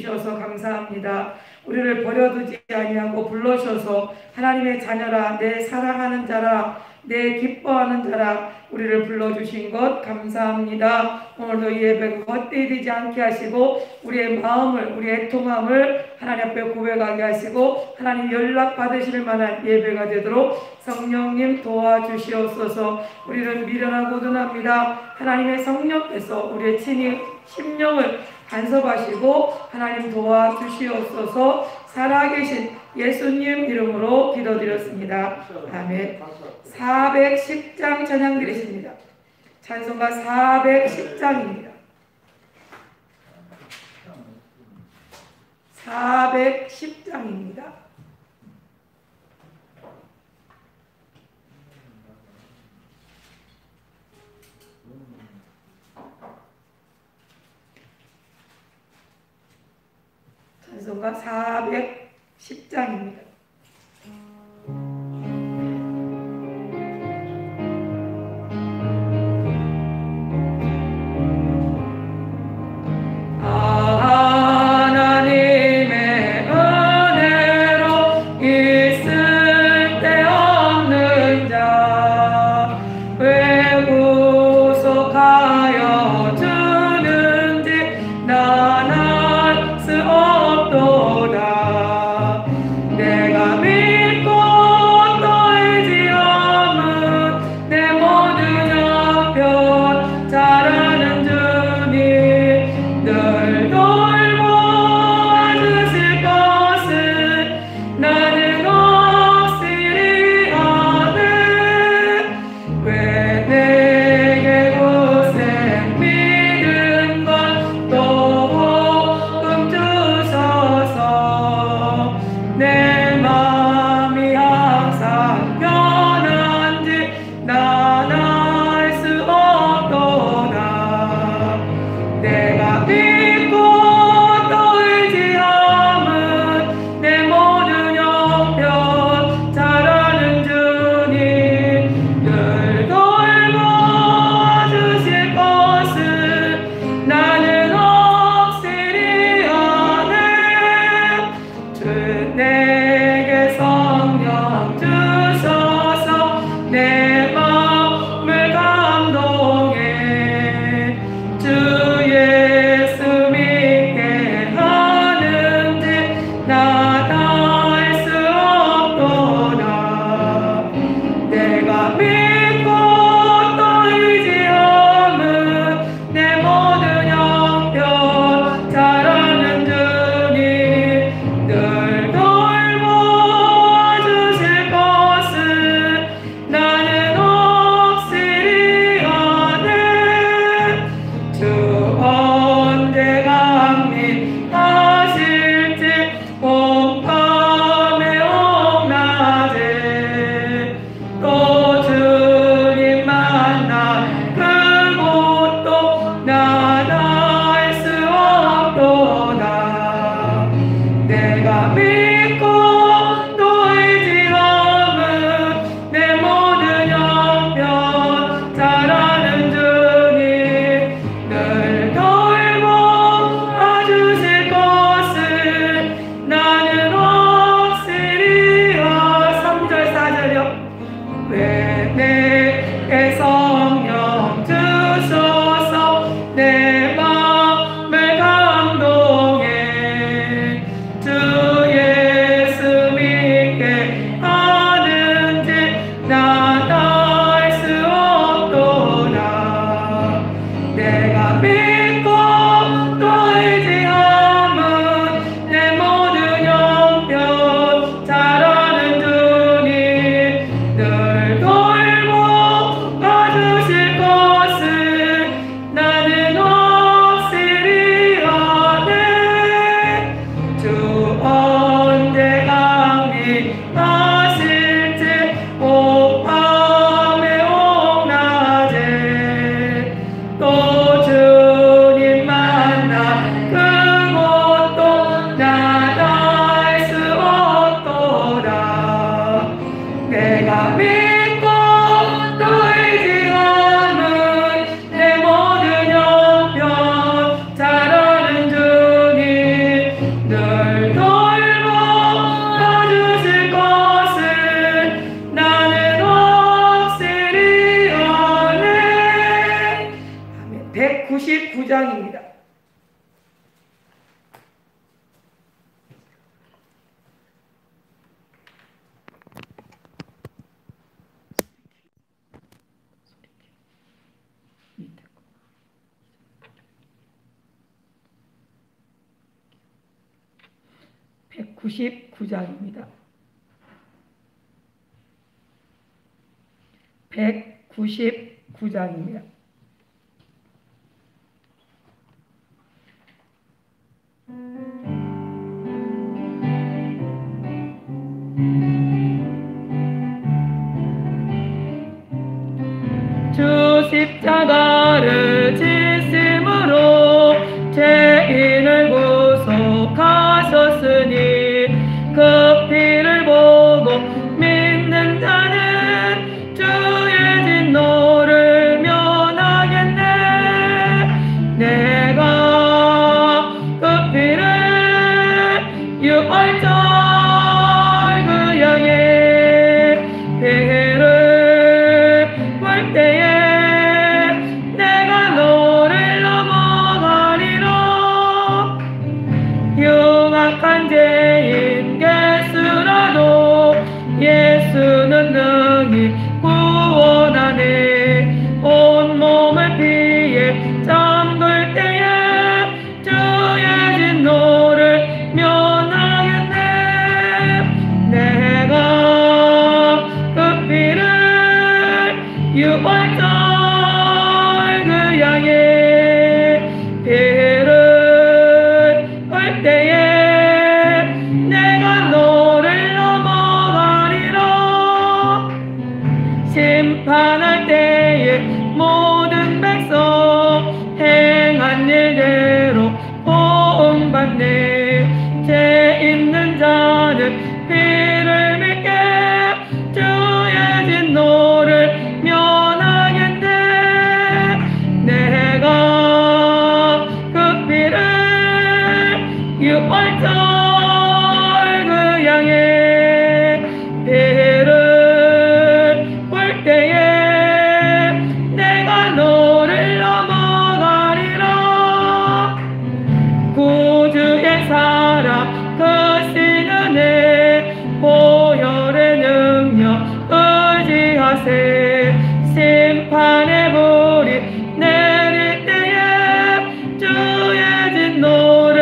주셔서 감사합니다. 우리를 버려두지 아니하고 불러셔서 하나님의 자녀라, 내 사랑하는 자라, 내 기뻐하는 자라 우리를 불러주신 것 감사합니다. 오늘도 이 예배가 헛되이 되지 않게 하시고 우리의 마음을, 우리의 애통함을 하나님 앞에 고백하게 하시고 하나님 연락받으실 만한 예배가 되도록 성령님 도와주시옵소서. 우리는 미련하고도 합니다. 하나님의 성령께서 우리의 심령을 간섭하시고 하나님 도와주시옵소서. 살아계신 예수님 이름으로 기도드렸습니다. 아멘. 410장 찬양 드리십니다. 찬송가 410장입니다. 410장입니다. 찬송가 410장입니다. 내 199장입니다. 199장입니다. 주 십자가를 지심으로 죄인을 구속하셨으니 그 피를 보고 믿는 자는 주의 진노를 면하겠네. 내가 그 피를 유월절 그 양의 배를 볼 때에 내가 너를 넘어가리라. 흉악한 죄인 개수라도 예수는 능히 구원하네. 온몸을 피에 잠글 때에 주의 진노를 면하겠네. 내가 그 피를 유월절 그 양의 배를 볼 때에 내가 너를 넘어가리라. 심판할 때에 모든 백성 행한 일대로 보응받네. 죄 있는 자는 피를 믿게 주의 진노를 면하겠네. 내가 그 피를 유월절 그 양의 배를 볼 때에 내가 너를 넘어가리라. 구주의 사랑 크신 은혜 보혈의 능력 의지하세. 심판의 불이 내릴 때에 주의 진노를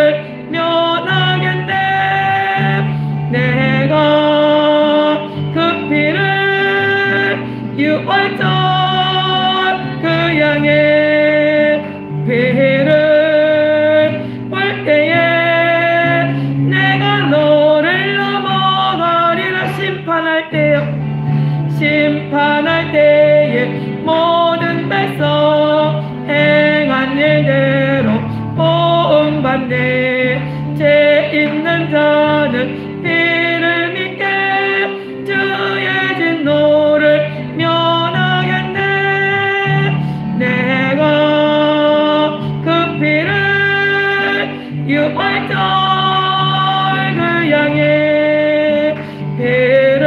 면하겠네. 내가 그 피를 유월절 그 양의 배를 볼 때에 내가 너를 넘어가리라. 심판할 때에 모든 백성 행한 일대로 보응받네. 죄 있는 자는 피를 믿게 주의 진노를 면하겠네. 내가 그 피를 유월절 그 양의 배를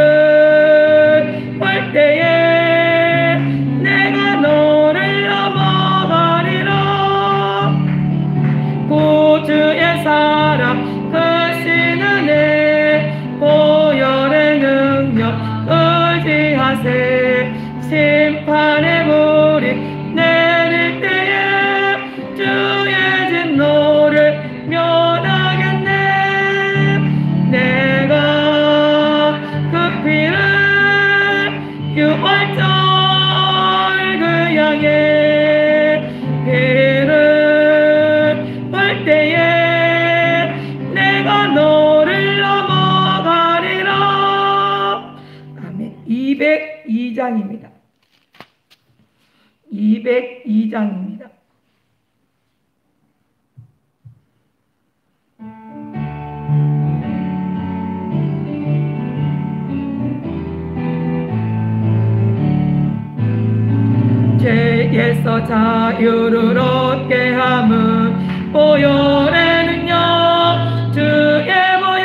볼 때에 내가 너를 넘어가리라. 구주의 사랑 크신 은혜 보혈의 능력 의지하세. 심판의 불이 내릴 때에 주의 진노를 면하겠네. 내가 그 피를 유월절 그 양의 배를 볼 때에 내가 너를 넘어가리라. 아멘. 202장입니다. 202장입니다. 죄에서 자유를 얻게 함은 보혈의 능력 주의 보혈.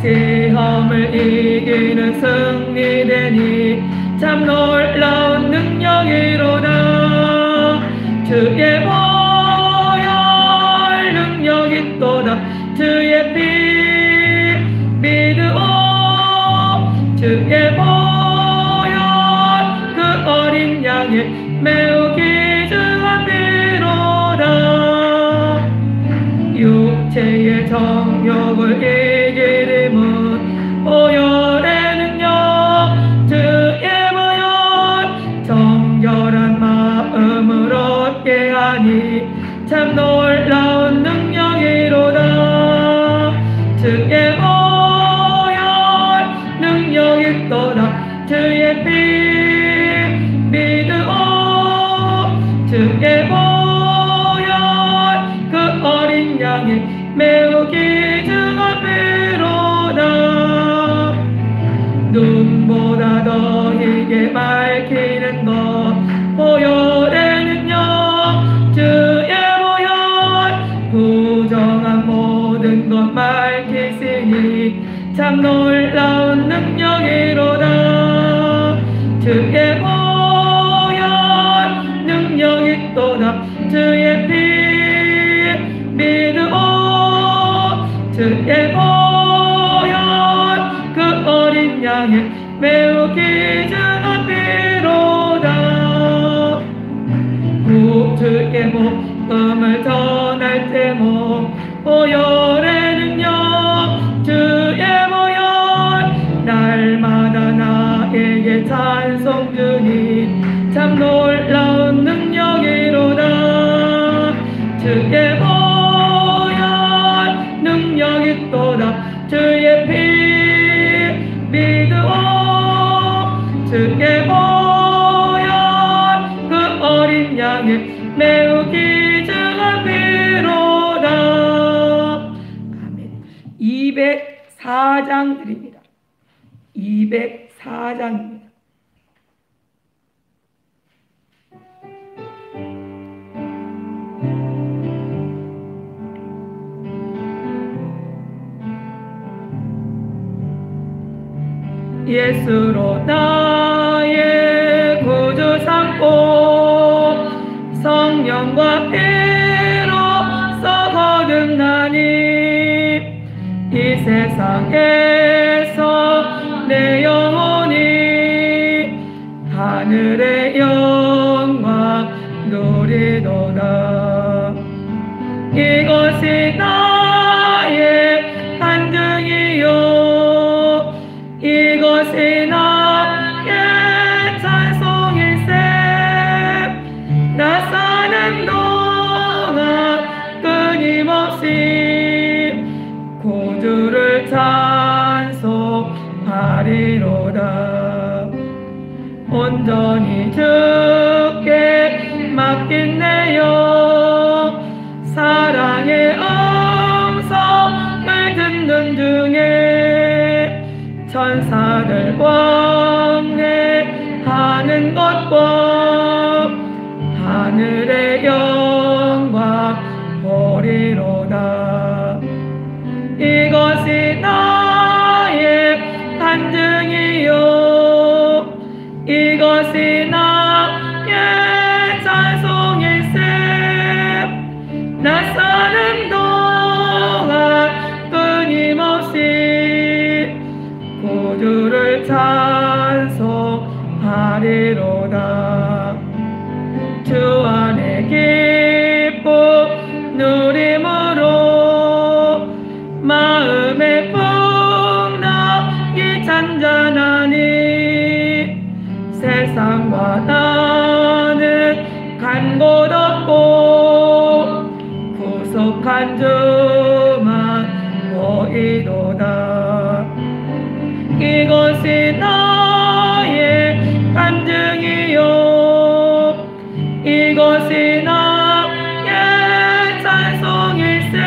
시험을 이기는 승리되니 참 놀라운 능력이로다. 주의 보혈 능력이 있도다. 주의 피 믿으오. 주의 보혈 그 어린 양의 매우 귀중한 피로다. 육체 죄의 정욕을 이기림은 보혈의 능력 주의 보혈 정결한 마음을 얻게 하니 참 놀라운 능력이로다. 주의 보혈 능력 있도다. 주의 피 믿으오. 주의 보혈 그 어린 양이 매우 귀중한 피로다. 눈보다 더 희게 밝히는 것 보혈의 능력 주의 보혈 부정한 모든 것 밝히시니 참 놀라운 능력이로다. 주의 보혈 능력 있도다. 주의 피 믿으오. 주의 보혈 그 어린 양의 매우 귀중한 피로다. 주의 복음을 전할 때모 보혈의 능력 주의 보혈 날마다 나에게 찬송 주니 참 놀라운 능력이로다. 주의 보혈 능력 있도다. 주의 피 믿으오. 주의 보혈 그 어린 양의 매우 귀중한 피로다. 아멘. 204장 드립니다. 204장입니다. 예수로 나의 구주 삼고 성령과 피로 써 거듭나니 이 세상에서 내 영혼이 하늘의 영광 누리도다. 이것이 나의 간증이요 이것이 나의 찬송일세. 나 사는 동안 끊임없이 구주를 찬송하리로다. 온전히 주께 맡긴 내 영 사랑의 음성을 듣는 중에 천사들 왕래하는 것과 하늘의 영광 보리로다. 이것이 나의 간증이요 이것이 나의 찬송일세. 나 사는 동안 끊임없이 구주를 찬송하리로다. 주 안에 기쁨 누림으로 마음의 풍랑이 잔잔하니 세상과 나는 간 곳 없고 구속한 주만 보이도다. 이것이 나의 간증이요 이것이 나의 찬송일세.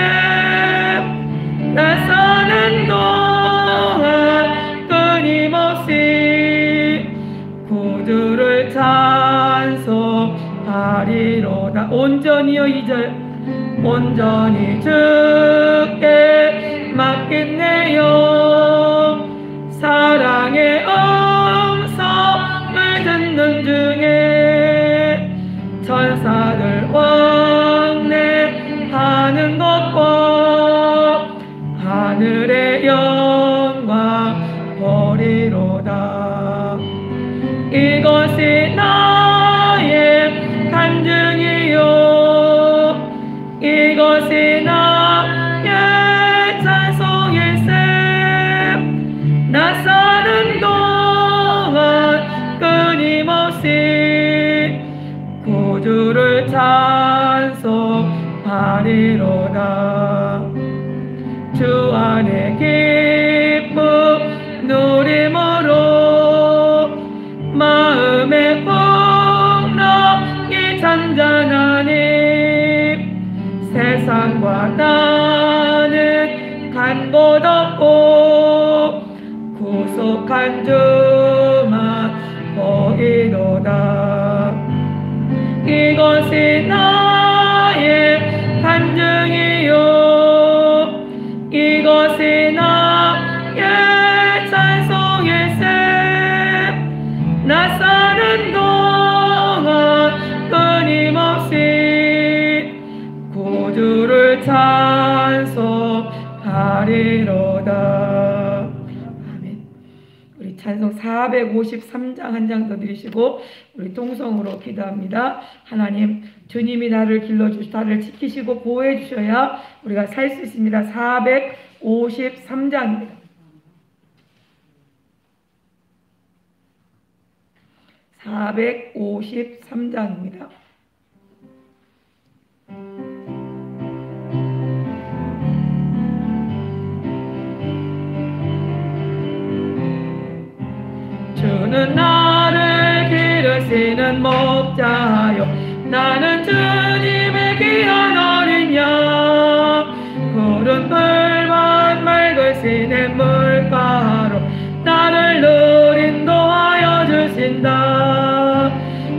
나 사는 동안 끊임없이 구주를 찬송하리로다. 온전히요 2절 온전히 주께 맡긴 내 영 사랑의 음성을 듣는 중에 천사들 왕래하는 것과 하늘의 영광 보리로다. 이것이 나의 간증이요 이것이 나의 이로다. 주 안에 기쁨 누림으로 마음의 풍랑이 잔잔하니 세상과 나는 간 곳 없고 구속한 주만 보이도다. 이것이 나의 간증이요 이것이 나의 찬송일세. 나 사는 동안 끊임없이 구주를 찬송하리로다. 아멘. 우리 찬송 453장 한 장 더 드리시고 우리 통성으로 기도합니다. 하나님, 주님이 나를 길러주시고 나를 지키시고 보호해 주셔야 우리가 살 수 있습니다. 453장입니다. 453장입니다. 주는 나를 기르시는 목자요 나는 주님의 귀한 어린 양. 푸른 풀만 맑은 시냇 물가로 나를 늘 인도하여 주신다.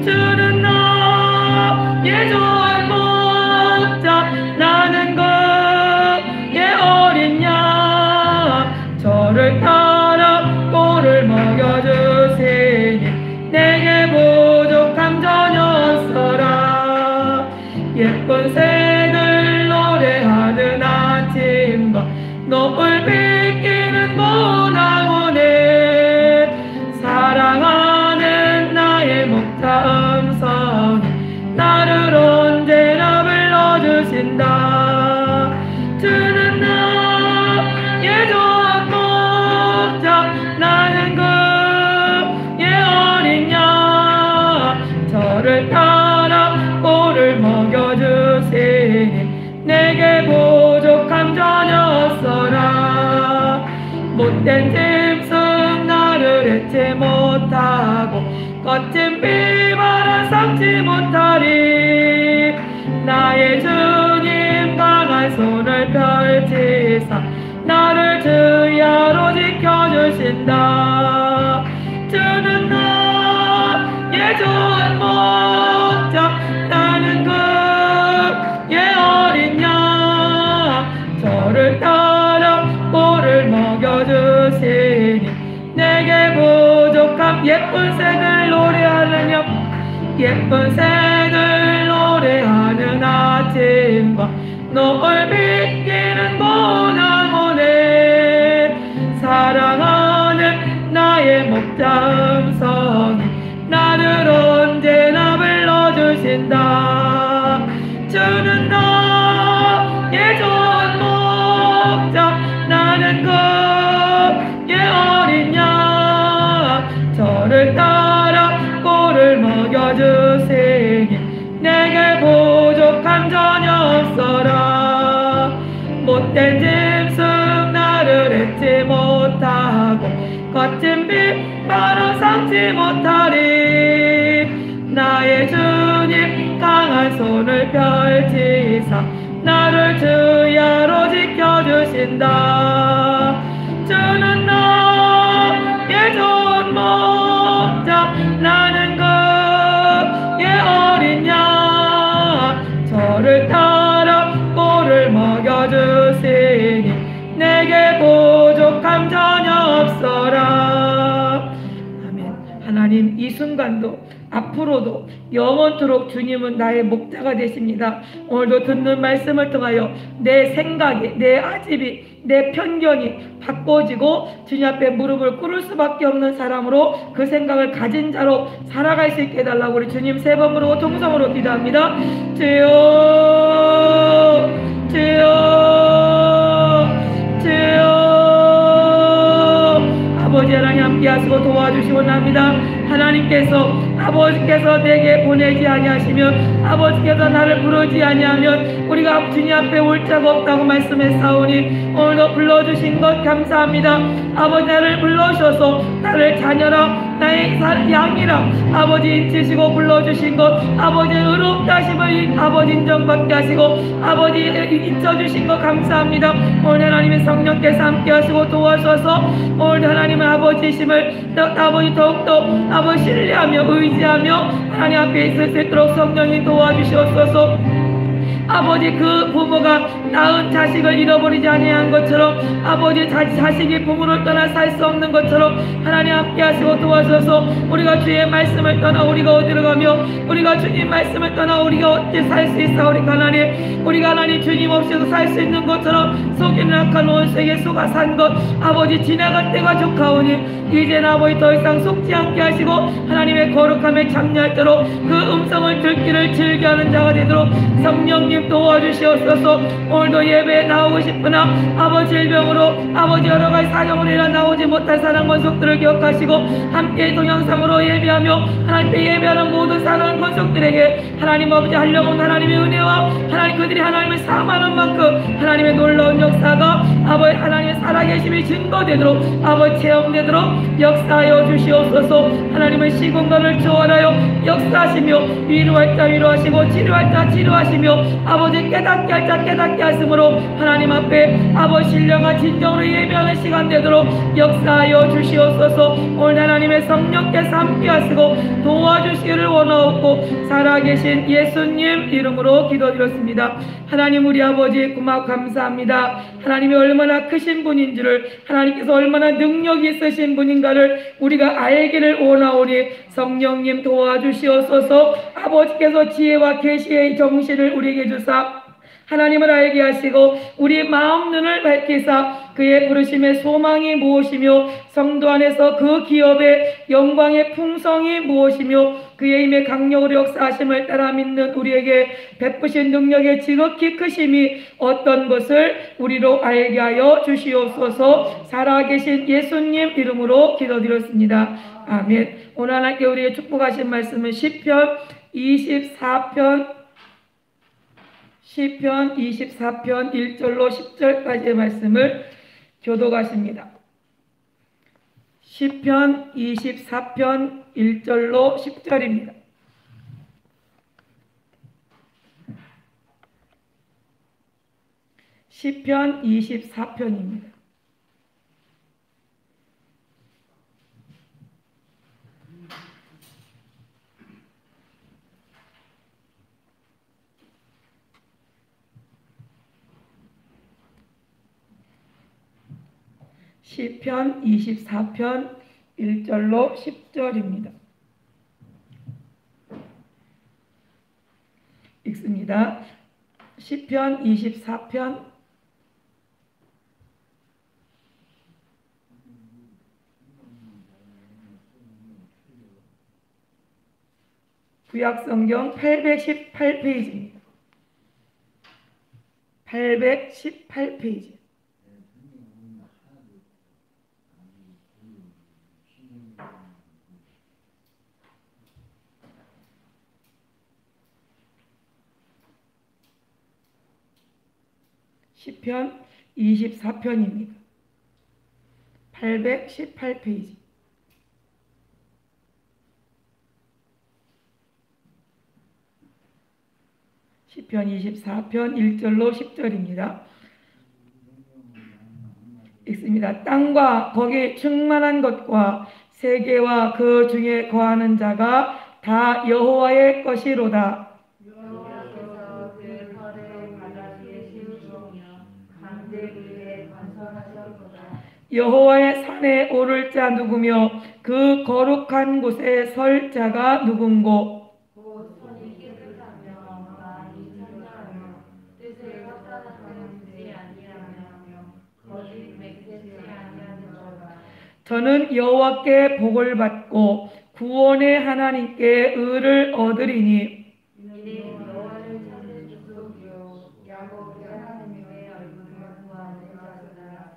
주는 나의 좋은 목자 나는 그의 어린 양. 저를 따라 꼴을 먹여주시니 내게 부족함 전혀 없어라. 예쁜 새들 노래하는 아침과 노을 비키는 모나무네. 사랑하는 나의 목자 음성이 나를 언제나 불러주신다. 주는 나의 좋은 목자 나는 그의 어린 양. 저를 따라 꼴을 먹여주시니 내게 부족함 전혀 없어라. 못된 짐승 나를 해치 못하고 거친 비바람 삼지 못하리. 나의 주님 강한 손을 펼치사 나를 주야로 지켜주신다. 주는 나의 좋은 목자 나는 그의 어린 양. 저를 따라 꼴을 먹여주시니 내게 부족함. 예쁜 새들 노래하느냐 예쁜 새들 노래하는 아침과 노을 비키는 모나무네. 사랑하는 나의 목자 음성이 나를 언제나 불러주신다. 주는 나의 좋은 목자 나는 그의 어린 양. 저를 따라 꼴을 먹여주시니 내게 부족함 전혀 없어라. 못된 짐승 나를 해치 못하고 거친 비바람 삼지 못하리. 나의 주님 강한 손을 펼치사 나를 주야로 지켜주신다. 주는 나의 좋은 목자 나는 그의 어린 양. 저를 따라 꼴을 먹여주시니 내게 부족함 전혀 없어라. 아멘. 하나님, 이 순간도 앞으로도 영원토록 주님은 나의 목자가 되십니다. 오늘도 듣는 말씀을 통하여 내 생각이, 내 아집이, 내 편견이 바꿔지고 주님 앞에 무릎을 꿇을 수밖에 없는 사람으로 그 생각을 가진 자로 살아갈 수 있게 해달라고 우리 주님 세 번으로 통성으로 기도합니다. 주여 주여 주여. 아버지 하나님 함께 하시고 도와주시고 납니다. 하나님께서 아버지께서 내게 보내지 아니하시면, 아버지께서 나를 부르지 아니하면 우리가 주님 앞에 올 자가 없다고 말씀했사오니 오늘도 불러주신 것 감사합니다. 아버지, 나를 불러주셔서 나를 자녀라, 나의 양이라 아버지 인치시고 불러주신 것, 아버지의 의롭다 하심을 아버지 인정받게 하시고 아버지 잊혀주신 것 감사합니다. 오늘 하나님의 성령께서 함께 하시고 도와주셔서 오늘 하나님의 아버지심을 아버지 더욱더 아버지 신뢰하며 의지하며 하나님 앞에 있을 수 있도록 성령이 도와주시옵소서. 아버지, 그 부모가 낳은 자식을 잃어버리지 아니한 것처럼 아버지 자식이 부모를 떠나 살 수 없는 것처럼 하나님 함께 하시고 도와주셔서 우리가 주의 말씀을 떠나 우리가 어디로 가며 우리가 주님 말씀을 떠나 우리가 어찌 살 수 있사오리까. 하나님, 우리가 하나님 주님 없이도 살 수 있는 것처럼 속이는 악한 원수에게 속아 산 것 아버지 지나갈 때가 좋가오니 이제는 아버지 더 이상 속지 않게 하시고 하나님의 거룩함에 참여할도록 그 음성을 듣기를 즐겨하는 자가 되도록 성령님 도와주시옵소서. 오늘도 예배에 나오고 싶으나 아버지 질병으로 아버지 여러가지 사정으로 인해 나오지 못할 사랑 권속들을 기억하시고 함께 동영상으로 예배하며 하나님께 예배하는 모든 사랑 권속들에게 하나님 아버지 하려고 하나님의 은혜와 하나님 그들이 하나님을 사랑하는 만큼 하나님의 놀라운 역사가 아버지 하나님의 살아계심이 증거되도록 아버지 체험되도록 역사하여 주시옵소서. 하나님의 시공간을 초월하여 역사하시며 위로할 자 위로하시고 치료할 자 치료하시며 아버지 깨닫게 할 자 깨닫게 하심으로 하나님 앞에 아버지 신령한 진정으로 예배하는 시간 되도록 역사하여 주시옵소서. 오늘 하나님의 성령께서 함께 하시고 도와주시기를 원하옵고 살아계신 예수님 이름으로 기도드렸습니다. 하나님, 우리 아버지 고마워 감사합니다. 하나님이 얼마나 크신 분인 줄을, 하나님께서 얼마나 능력이 있으신 분인가를 우리가 알기를 원하오니 성령님 도와주시옵소서. 아버지께서 지혜와 계시의 정신을 우리에게 주사 하나님을 알게 하시고 우리 마음 눈을 밝히사 그의 부르심의 소망이 무엇이며 성도 안에서 그 기업의 영광의 풍성이 무엇이며 그의 힘의 강력으로 역사하심을 따라 믿는 우리에게 베푸신 능력의 지극히 크심이 어떤 것을 우리로 알게 하여 주시옵소서. 살아계신 예수님 이름으로 기도드렸습니다. 아멘. 오늘 하나님께 우리의 축복하신 말씀은 시편 24편 1절로 10절까지의 말씀을 교독하십니다. 시편 24편 1절로 10절입니다. 시편 24편입니다. 시편 24편 1절로 10절입니다. 읽습니다. 시편 24편 구약성경 818페이지입니다. 818페이지. 시편 24편입니다. 818페이지. 시편 24편 1절로 10절입니다. 읽습니다. 땅과 거기 충만한 것과 세계와 그 중에 거하는 자가 다 여호와의 것이로다. 여호와께서 그 터를 바다위에 세우시며 강들 위에 건설하셨도다. 여호와의 산에 오를 자 누구며 그 거룩한 곳에 설 자가 누군고. 곧 손이 깨끗하며 마음이 청정하며 뜻을 허탄하지 아니하며 거짓 맹세치 아니하는 자가. 저는 여호와께 복을 받고 구원의 하나님께 의를 얻으리니. 이는 여호와를 찾는 족속이요 야곱의 하나님의 얼굴을 구하는 자들아.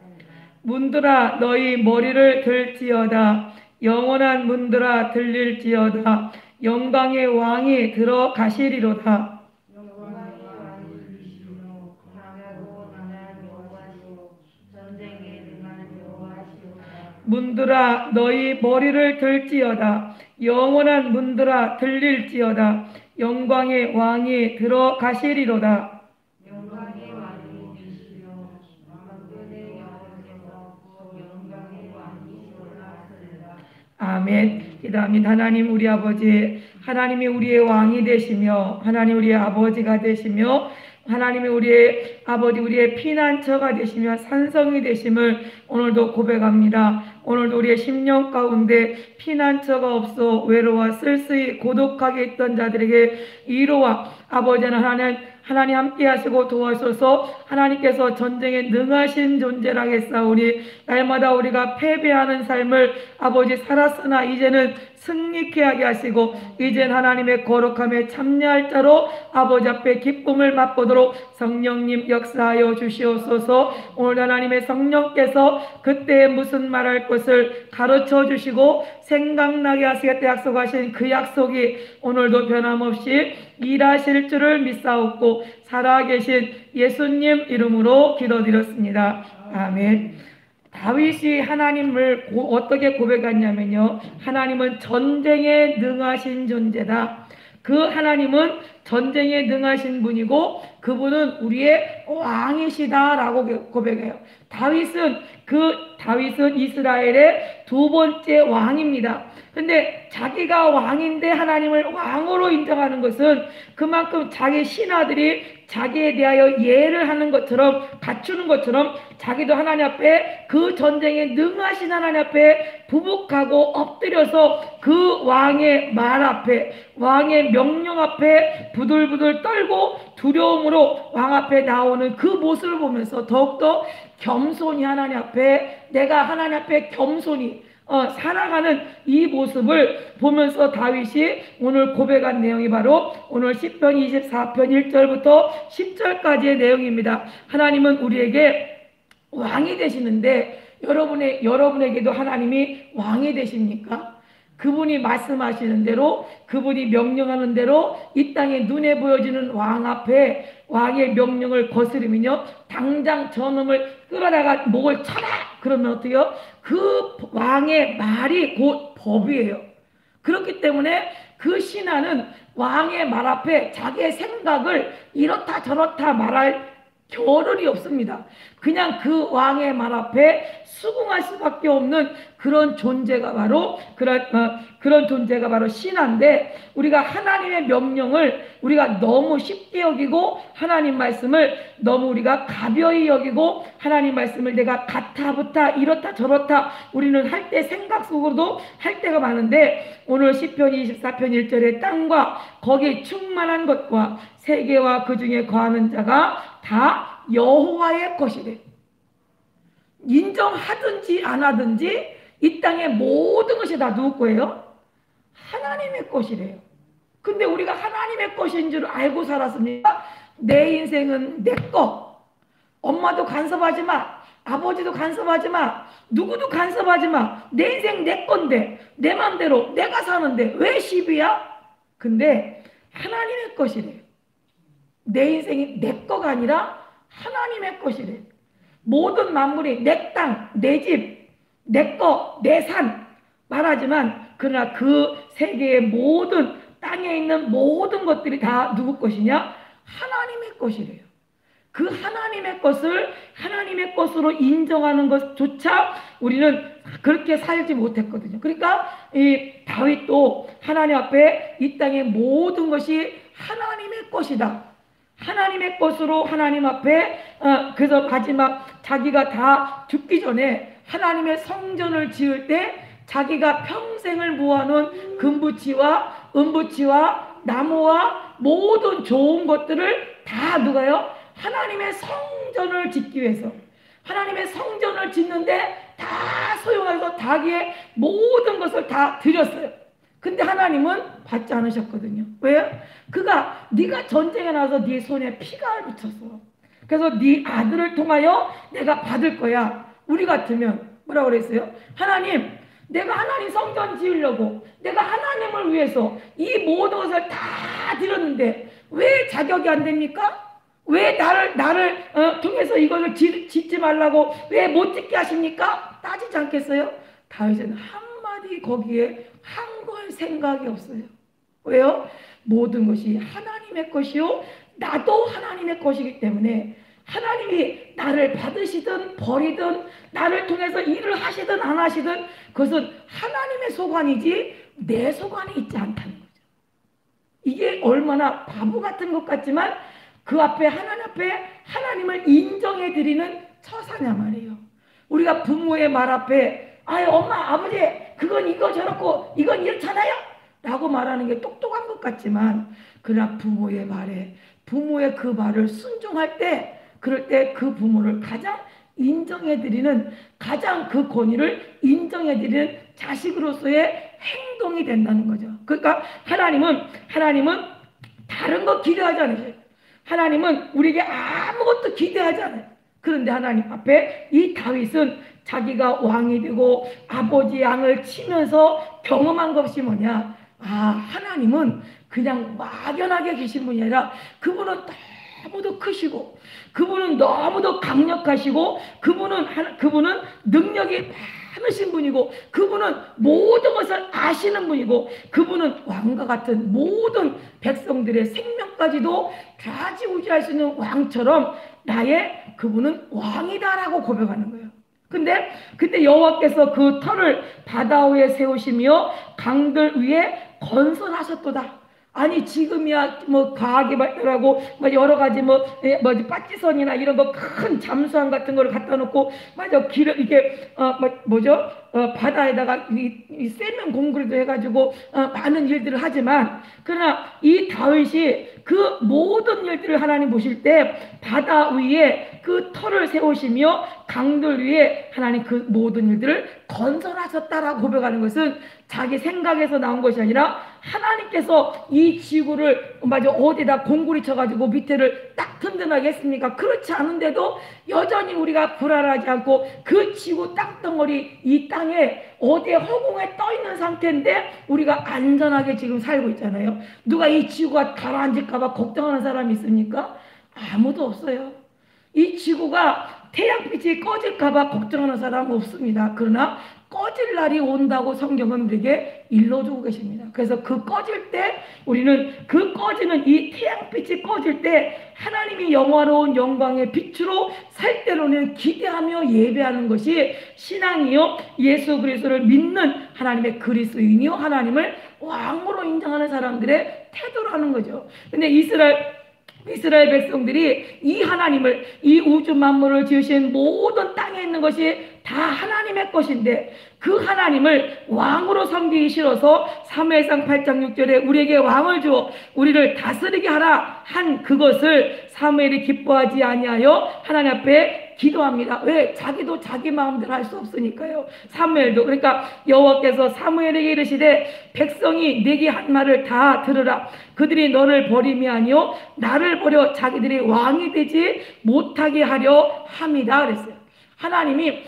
문들아 너희 머리를 들지어다. 영원한 문들아 들릴지어다. 영광의 왕이 들어가시리로다. 영광의 왕이시요 강하고 강한 여호와시요 전쟁에 능한 여호와시로다. 문들아 너희 머리를 들지어다. 영원한 문들아 들릴지어다. 영광의 왕이 들어가시리로다. 영광의 왕이시요 만군의 여호와께서 영광의 왕이시로다 하시리라. 아멘. 기도합니다. 하나님 우리 아버지, 하나님이 우리의 왕이 되시며 하나님 우리의 아버지가 되시며 하나님이 우리의 아버지, 우리의 피난처가 되시며 산성이 되심을 오늘도 고백합니다. 오늘도 우리의 심령 가운데 피난처가 없어 외로워 쓸쓸히 고독하게 있던 자들에게 위로와 아버지는 하나님 함께 하시고 도와주셔서 하나님께서 전쟁에 능하신 존재라겠사오니 날마다 우리가 패배하는 삶을 아버지 살았으나 이제는 승리케 하게 하시고 이젠 하나님의 거룩함에 참여할 자로 아버지 앞에 기쁨을 맛보도록 성령님 역사하여 주시옵소서. 오늘 하나님의 성령께서 그때 무슨 말할 것을 가르쳐 주시고 생각나게 하시겠다 약속하신 그 약속이 오늘도 변함없이 일하실 줄을 믿사옵고 살아계신 예수님 이름으로 기도드렸습니다. 아멘. 다윗이 하나님을 어떻게 고백했냐면요, 하나님은 전쟁에 능하신 존재다. 그 하나님은 전쟁에 능하신 분이고 그분은 우리의 왕이시다라고 고백해요. 다윗은 이스라엘의 두 번째 왕입니다. 근데 자기가 왕인데 하나님을 왕으로 인정하는 것은 그만큼 자기 신하들이 자기에 대하여 예를 하는 것처럼 갖추는 것처럼 자기도 하나님 앞에 그 전쟁에 능하신 하나님 앞에 부복하고 엎드려서 그 왕의 말 앞에 왕의 명령 앞에 부들부들 떨고 두려움으로 왕 앞에 나오는 그 모습을 보면서 더욱더 겸손히 하나님 앞에 내가 하나님 앞에 겸손히 살아가는 이 모습을 보면서 다윗이 오늘 고백한 내용이 바로 오늘 시편 24편 1절부터 10절까지의 내용입니다. 하나님은 우리에게 왕이 되시는데 여러분에게도 하나님이 왕이 되십니까? 그분이 말씀하시는 대로 그분이 명령하는 대로 이 땅에 눈에 보여지는 왕 앞에 왕의 명령을 거스르면요 당장 저놈을 끌어다가 목을 쳐라 그러면 어때요? 그 왕의 말이 곧 법이에요. 그렇기 때문에 그 신하는 왕의 말 앞에 자기의 생각을 이렇다 저렇다 말할 겨를이 없습니다. 그냥 그 왕의 말 앞에 수긍할 수밖에 없는 그런 존재가 바로 그런 존재가 바로 신하인데 우리가 하나님의 명령을 우리가 너무 쉽게 여기고 하나님 말씀을 너무 우리가 가벼이 여기고 하나님 말씀을 내가 가타부타 이렇다 저렇다 우리는 할 때 생각 속으로도 할 때가 많은데 오늘 시편 24편 1절에 땅과 거기에 충만한 것과 세계와 그 중에 거하는 자가 다 여호와의 것이래. 인정하든지 안 하든지 이 땅의 모든 것이 다 누구 거예요? 하나님의 것이래요. 근데 우리가 하나님의 것인 줄 알고 살았습니까? 내 인생은 내 거. 엄마도 간섭하지 마. 아버지도 간섭하지 마. 누구도 간섭하지 마. 내 인생 내 건데 내 맘대로 내가 사는데 왜 시비야? 근데 하나님의 것이래요. 내 인생이 내 거가 아니라 하나님의 것이래. 모든 만물이 내 땅, 내 집, 내 거, 내 산 말하지만 그러나 그 세계의 모든 땅에 있는 모든 것들이 다 누구 것이냐? 하나님의 것이래요. 그 하나님의 것을 하나님의 것으로 인정하는 것조차 우리는 그렇게 살지 못했거든요. 그러니까 이 다윗도 하나님 앞에 이 땅의 모든 것이 하나님의 것이다. 하나님의 것으로 하나님 앞에 그래서 마지막 자기가 다 죽기 전에 하나님의 성전을 지을 때 자기가 평생을 모아놓은 금부치와 은부치와 나무와 모든 좋은 것들을 다 누가요? 하나님의 성전을 짓기 위해서 하나님의 성전을 짓는데 다 소용해서 자기의 모든 것을 다 드렸어요. 근데 하나님은 받지 않으셨거든요. 왜요? 그가 네가 전쟁에 나서 네 손에 피가 묻혔어. 그래서 네 아들을 통하여 내가 받을 거야. 우리 같으면 뭐라고 그랬어요? 하나님 내가 하나님 성전 지으려고 내가 하나님을 위해서 이 모든 것을 다 드렸는데 왜 자격이 안 됩니까? 왜 나를 통해서 이것을 짓지 말라고 왜 못 짓게 하십니까? 따지지 않겠어요? 다윗은 한마디 거기에 한 걸 생각이 없어요. 왜요? 모든 것이 하나님의 것이요 나도 하나님의 것이기 때문에 하나님이 나를 받으시든 버리든 나를 통해서 일을 하시든 안 하시든 그것은 하나님의 소관이지 내 소관이 있지 않다는 거죠. 이게 얼마나 바보 같은 것 같지만 그 앞에 하나님 앞에 하나님을 인정해 드리는 처사냐 말이에요. 우리가 부모의 말 앞에 아유 엄마 아버지 그건 이거 저렇고 이건 이렇잖아요 라고 말하는 게 똑똑한 것 같지만 그러나 부모의 말에 부모의 그 말을 순종할 때 그럴 때 그 부모를 가장 인정해 드리는 가장 그 권위를 인정해 드리는 자식으로서의 행동이 된다는 거죠. 그러니까 하나님은 다른 거 기대하지 않으세요. 하나님은 우리에게 아무것도 기대하지 않아요. 그런데 하나님 앞에 이 다윗은 자기가 왕이 되고 아버지 양을 치면서 경험한 것이 뭐냐? 아, 하나님은 그냥 막연하게 계신 분이 아니라 그분은 너무도 크시고 그분은 너무도 강력하시고 그분은 능력이 많으신 분이고 그분은 모든 것을 아시는 분이고 그분은 왕과 같은 모든 백성들의 생명까지도 좌지우지할 수 있는 왕처럼 그분은 왕이다라고 고백하는 거예요. 근데 여호와께서 그 터를 바다 위에 세우시며 강들 위에 건설하셨도다. 아니 지금이야 뭐 과학이 발달하고 뭐 여러 가지 뭐 빠지선이나 이런 거 큰 잠수함 같은 거를 갖다 놓고 길을 이게 바다에다가 이 세면 공구리도 해가지고 많은 일들을 하지만 그러나 이 다윗이 그 모든 일들을 하나님 보실 때 바다 위에 그 터를 세우시며 강들 위에 하나님 그 모든 일들을 건설하셨다라고 고백하는 것은 자기 생각에서 나온 것이 아니라 하나님께서 이 지구를 어디다 공구리 쳐가지고 밑에를 딱 든든하게 했습니까? 그렇지 않은데도 여전히 우리가 불안하지 않고 그 지구 땅덩어리 이 땅에 어디에 허공에 떠 있는 상태인데 우리가 안전하게 지금 살고 있잖아요. 누가 이 지구가 가라앉을까봐 걱정하는 사람이 있습니까? 아무도 없어요. 이 지구가 태양빛이 꺼질까봐 걱정하는 사람은 없습니다. 그러나 꺼질 날이 온다고 성경은 우리에게 일러주고 계십니다. 그래서 그 꺼질 때 우리는 그 꺼지는 이 태양빛이 꺼질 때 하나님이 영화로운 영광의 빛으로 살 때로는 기대하며 예배하는 것이 신앙이요 예수 그리스도를 믿는 하나님의 그리스도인이요 하나님을 왕으로 인정하는 사람들의 태도라는 거죠. 근데 이스라엘 백성들이 이 하나님을 이 우주 만물을 지으신 모든 땅에 있는 것이 다 하나님의 것인데 그 하나님을 왕으로 섬기기 싫어서 사무엘상 8장 6절에 우리에게 왕을 주어 우리를 다스리게 하라 한 그것을 사무엘이 기뻐하지 아니하여 하나님 앞에 기도합니다. 왜? 자기도 자기 마음대로 할 수 없으니까요. 사무엘도 그러니까 여호와께서 사무엘에게 이르시되 백성이 내게 한 말을 다 들으라. 그들이 너를 버림이 아니요 나를 버려 자기들이 왕이 되지 못하게 하려 함이다 그랬어요. 하나님이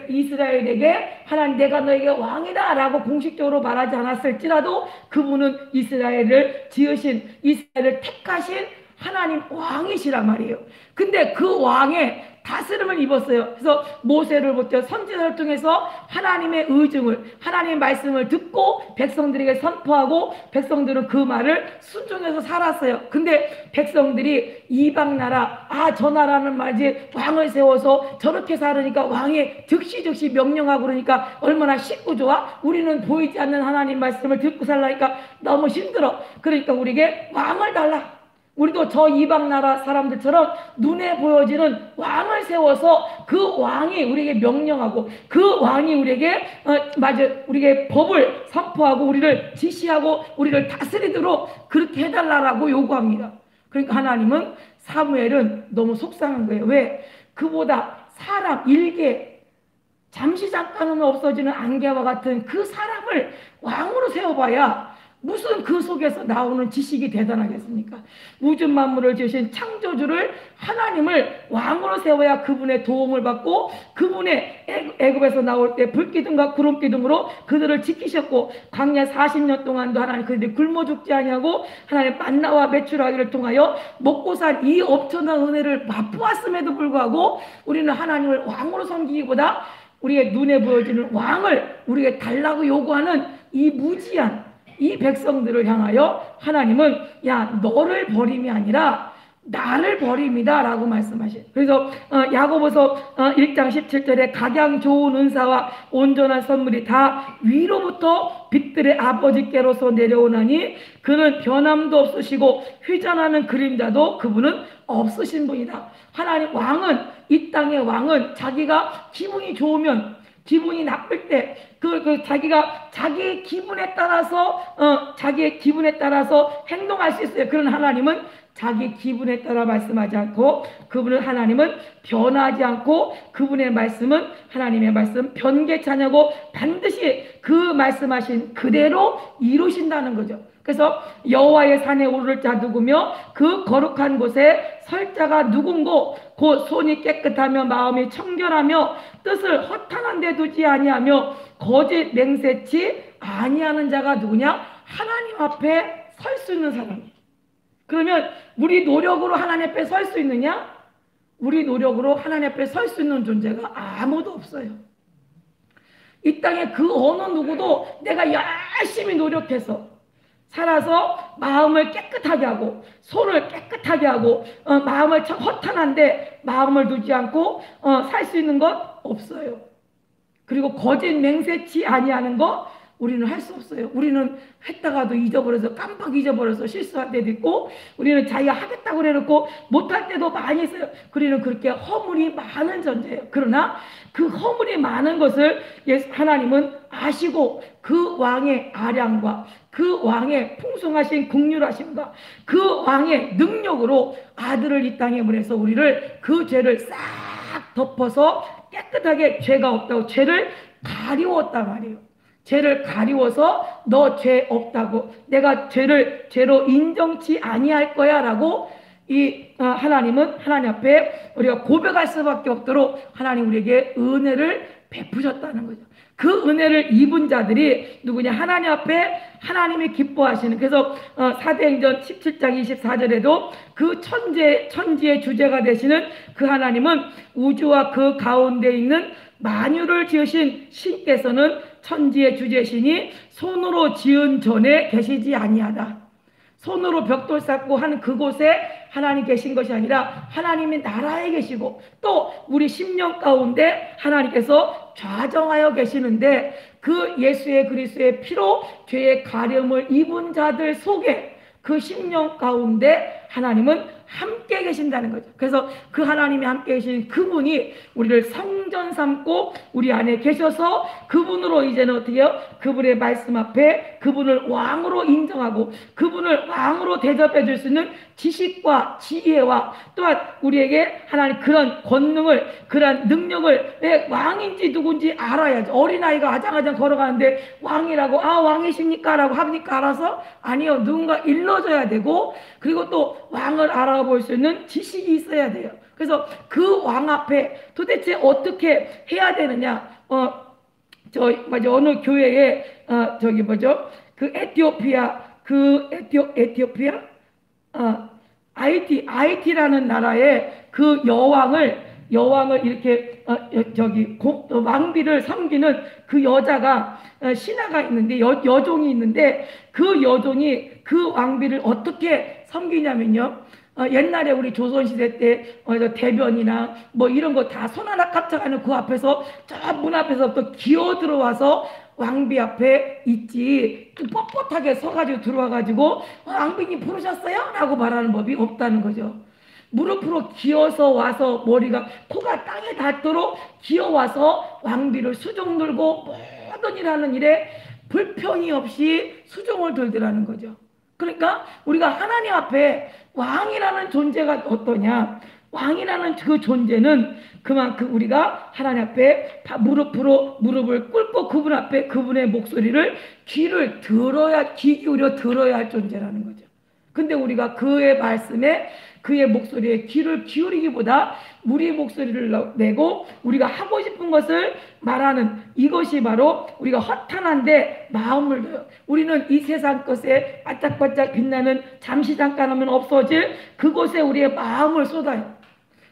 이스라엘에게 하나님 내가 너에게 왕이다 라고 공식적으로 말하지 않았을지라도 그분은 이스라엘을 지으신 이스라엘을 택하신 하나님 왕이시란 말이에요. 근데 그 왕의 다스림을 입었어요. 그래서 모세를 부터 선지자를 통해서 하나님의 의중을 하나님의 말씀을 듣고 백성들에게 선포하고 백성들은 그 말을 순종해서 살았어요. 근데 백성들이 이방 나라 저 나라는 말이지 왕을 세워서 저렇게 살으니까 왕이 즉시 명령하고 그러니까 얼마나 쉽고 좋아? 우리는 보이지 않는 하나님 말씀을 듣고 살라니까 너무 힘들어. 그러니까 우리에게 왕을 달라. 우리도 저 이방 나라 사람들처럼 눈에 보여지는 왕을 세워서 그 왕이 우리에게 명령하고 그 왕이 우리에게 우리에게 법을 선포하고 우리를 지시하고 우리를 다스리도록 그렇게 해달라고 요구합니다. 그러니까 하나님은 사무엘은 너무 속상한 거예요. 왜? 그보다 사람 일개 잠시 잠깐은 없어지는 안개와 같은 그 사람을 왕으로 세워봐야 무슨 그 속에서 나오는 지식이 대단하겠습니까? 우주 만물을 지으신 창조주를, 하나님을 왕으로 세워야 그분의 도움을 받고, 그분의 애굽에서 나올 때 불기둥과 구름기둥으로 그들을 지키셨고, 광야 40년 동안도 하나님 그들이 굶어 죽지 아니하고 하나님 만나와 메추라기를 통하여 먹고 산 이 엄청난 은혜를 맛보았음에도 불구하고 우리는 하나님을 왕으로 섬기기보다 우리의 눈에 보여지는 왕을 우리에게 달라고 요구하는 이 무지한 이 백성들을 향하여 하나님은 야, 너를 버림이 아니라 나를 버림이다 라고 말씀하신. 그래서 야고보서 1장 17절에 각양 좋은 은사와 온전한 선물이 다 위로부터 빛들의 아버지께로서 내려오나니 그는 변함도 없으시고 휘전하는 그림자도 그분은 없으신 분이다. 하나님 왕은, 이 땅의 왕은 자기가 기분이 좋으면, 기분이 나쁠 때 자기가 자기의 기분에 따라서 행동할 수 있어요. 그런 하나님은 자기 기분에 따라 말씀하지 않고, 그분은 하나님은 변하지 않고, 그분의 말씀은, 하나님의 말씀 변개치 않냐고 반드시 그 말씀하신 그대로 이루신다는 거죠. 그래서 여호와의 산에 오를 자 누구며 그 거룩한 곳에 설 자가 누군고 곧 손이 깨끗하며 마음이 청결하며 뜻을 허탄한 데 두지 아니하며 거짓 맹세치 아니하는 자가 누구냐? 하나님 앞에 설 수 있는 사람이에요. 그러면 우리 노력으로 하나님 앞에 설 수 있느냐? 우리 노력으로 하나님 앞에 설 수 있는 존재가 아무도 없어요. 이 땅에 그 어느 누구도 내가 열심히 노력해서 살아서 마음을 깨끗하게 하고 손을 깨끗하게 하고 마음을 참 허탄한데 마음을 두지 않고 살 수 있는 것 없어요. 그리고 거짓 맹세치 아니하는 거 우리는 할 수 없어요. 우리는 했다가도 잊어버려서 깜빡 잊어버려서 실수할 때도 있고, 우리는 자기가 하겠다고 그래놓고 못할 때도 많이 있어요. 우리는 그렇게 허물이 많은 존재예요. 그러나 그 허물이 많은 것을 하나님은 아시고 그 왕의 아량과 그 왕의 풍성하신 긍휼하심과 그 왕의 능력으로 아들을 이 땅에 보내서 우리를 그 죄를 싹 덮어서 깨끗하게 죄가 없다고 죄를 가리웠단 말이에요. 죄를 가리워서 너 죄 없다고, 내가 죄로 인정치 아니할 거야 라고 하나님은 하나님 앞에 우리가 고백할 수밖에 없도록 하나님 우리에게 은혜를 베푸셨다는 거죠. 그 은혜를 입은 자들이 누구냐? 하나님 앞에 하나님이 기뻐하시는. 그래서 사도행전 17장 24절에도 그 천지의 주제가 되시는 그 하나님은 우주와 그 가운데 있는 만유를 지으신 신께서는 천지의 주제시니 손으로 지은 전에 계시지 아니하다. 손으로 벽돌 쌓고 하는 그곳에 하나님 계신 것이 아니라 하나님이 나라에 계시고 또 우리 심령 가운데 하나님께서 좌정하여 계시는데 그 예수의 그리스도의 피로 죄의 가름을 입은 자들 속에 그 심령 가운데 하나님은 함께 계신다는 거죠. 그래서 그 하나님이 함께 계신 그분이 우리를 성전 삼고 우리 안에 계셔서 그분으로 이제는 어떻게 해요? 그분의 말씀 앞에 그분을 왕으로 인정하고 그분을 왕으로 대접해 줄 수 있는 지식과 지혜와 또한 우리에게 하나님 그런 권능을, 그런 능력을, 왜 왕인지 누군지 알아야죠. 어린아이가 아장아장 걸어가는데 왕이라고, 아 왕이십니까? 라고 합니까? 알아서? 아니요. 누군가 일러줘야 되고, 그리고 또 왕을 알아볼 수 있는 지식이 있어야 돼요. 그래서 그 왕 앞에 도대체 어떻게 해야 되느냐? 어느 교회에 그 에티오피아 아이티라는 나라의 그 여왕을 이렇게 왕비를 섬기는 그 여자가 신하가 있는데 여종이 있는데 그 여종이 그 왕비를 어떻게 섬기냐면요. 옛날에 우리 조선시대 때 대변이나 뭐 이런 거 다 손 하나 깜짝하는 그 앞에서 저 문 앞에서부터 기어 들어와서 왕비 앞에 있지 뻣뻣하게 서가지고 들어와가지고 왕비님 부르셨어요? 라고 말하는 법이 없다는 거죠. 무릎으로 기어서 와서 코가 땅에 닿도록 기어와서 왕비를 수종 들고 모든 일하는 일에 불편이 없이 수종을 들더라는 거죠. 그러니까 우리가 하나님 앞에 왕이라는 존재가 어떠냐? 왕이라는 그 존재는 그만큼 우리가 하나님 앞에 무릎으로 무릎을 꿇고 그분 앞에 그분의 목소리를 귀 기울여 들어야 할 존재라는 거죠. 근데 우리가 그의 말씀에 그의 목소리에 귀를 기울이기보다 우리의 목소리를 내고 우리가 하고 싶은 것을 말하는 이것이 바로 우리가 허탄한데 마음을 둬요. 우리는 이 세상 것에 반짝반짝 빛나는 잠시 잠깐 하면 없어질 그곳에 우리의 마음을 쏟아요.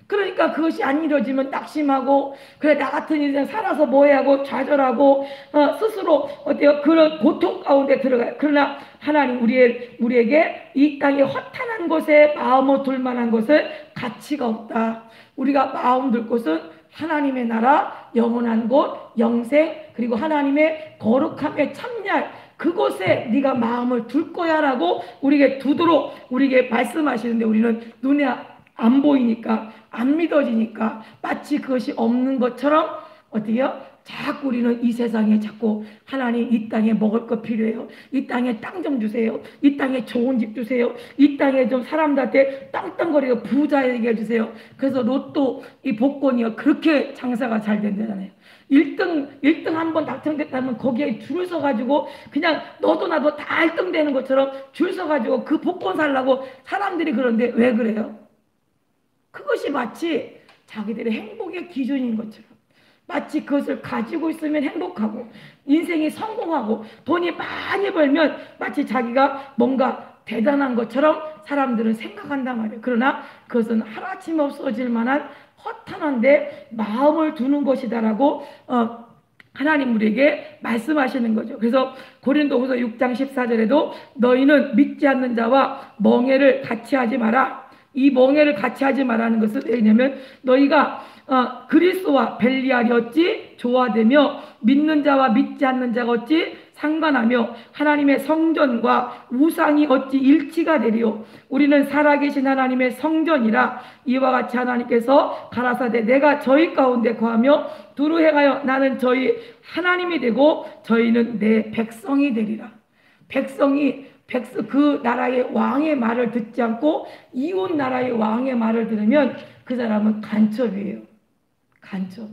그러니까 그것이 안 이루어지면 낙심하고 그래 나 같은 인생 살아서 뭐해 하고 좌절하고 스스로 어때요? 그런 고통 가운데 들어가요. 그러나 하나님 우리에게 이 땅에 허탄한 곳에 마음을 둘 만한 것은 가치가 없다. 우리가 마음 둘 곳은 하나님의 나라, 영원한 곳, 영생, 그리고 하나님의 거룩함에 참여할 그곳에 네가 마음을 둘 거야 라고 우리에게 두도록 우리에게 말씀하시는데 우리는 눈에 안 보이니까 안 믿어지니까 마치 그것이 없는 것처럼 어때요? 자꾸 우리는 이 세상에 자꾸 하나님 이 땅에 먹을 거 필요해요. 이 땅에 땅 좀 주세요. 이 땅에 좋은 집 주세요. 이 땅에 좀 사람들한테 땅땅거리고 부자에게 해주세요. 그래서 로또 이 복권이요 그렇게 장사가 잘 된다잖아요. 1등 한 번 당첨됐다면 거기에 줄 서가지고 그냥 너도 나도 다 1등 되는 것처럼 줄 서가지고 그 복권 살라고 사람들이 그런데 왜 그래요? 그것이 마치 자기들의 행복의 기준인 것처럼 마치 그것을 가지고 있으면 행복하고 인생이 성공하고 돈이 많이 벌면 마치 자기가 뭔가 대단한 것처럼 사람들은 생각한단 말이에요. 그러나 그것은 하루아침에 없어질 만한 허탄한데 마음을 두는 것이다라고 하나님 우리에게 말씀하시는 거죠. 그래서 고린도후서 6장 14절에도 너희는 믿지 않는 자와 멍해를 같이 하지 마라. 이 멍해를 같이 하지 말라는 것은 왜냐면 너희가 그리스도와 벨리알이 어찌 조화되며 믿는 자와 믿지 않는 자가 어찌 상관하며 하나님의 성전과 우상이 어찌 일치가 되리요. 우리는 살아계신 하나님의 성전이라. 이와 같이 하나님께서 가라사대 내가 저희 가운데 거하며 두루 행하여 나는 저희 하나님이 되고 저희는 내 백성이 되리라. 그 나라의 왕의 말을 듣지 않고 이웃 나라의 왕의 말을 들으면 그 사람은 간첩이에요. 간첩.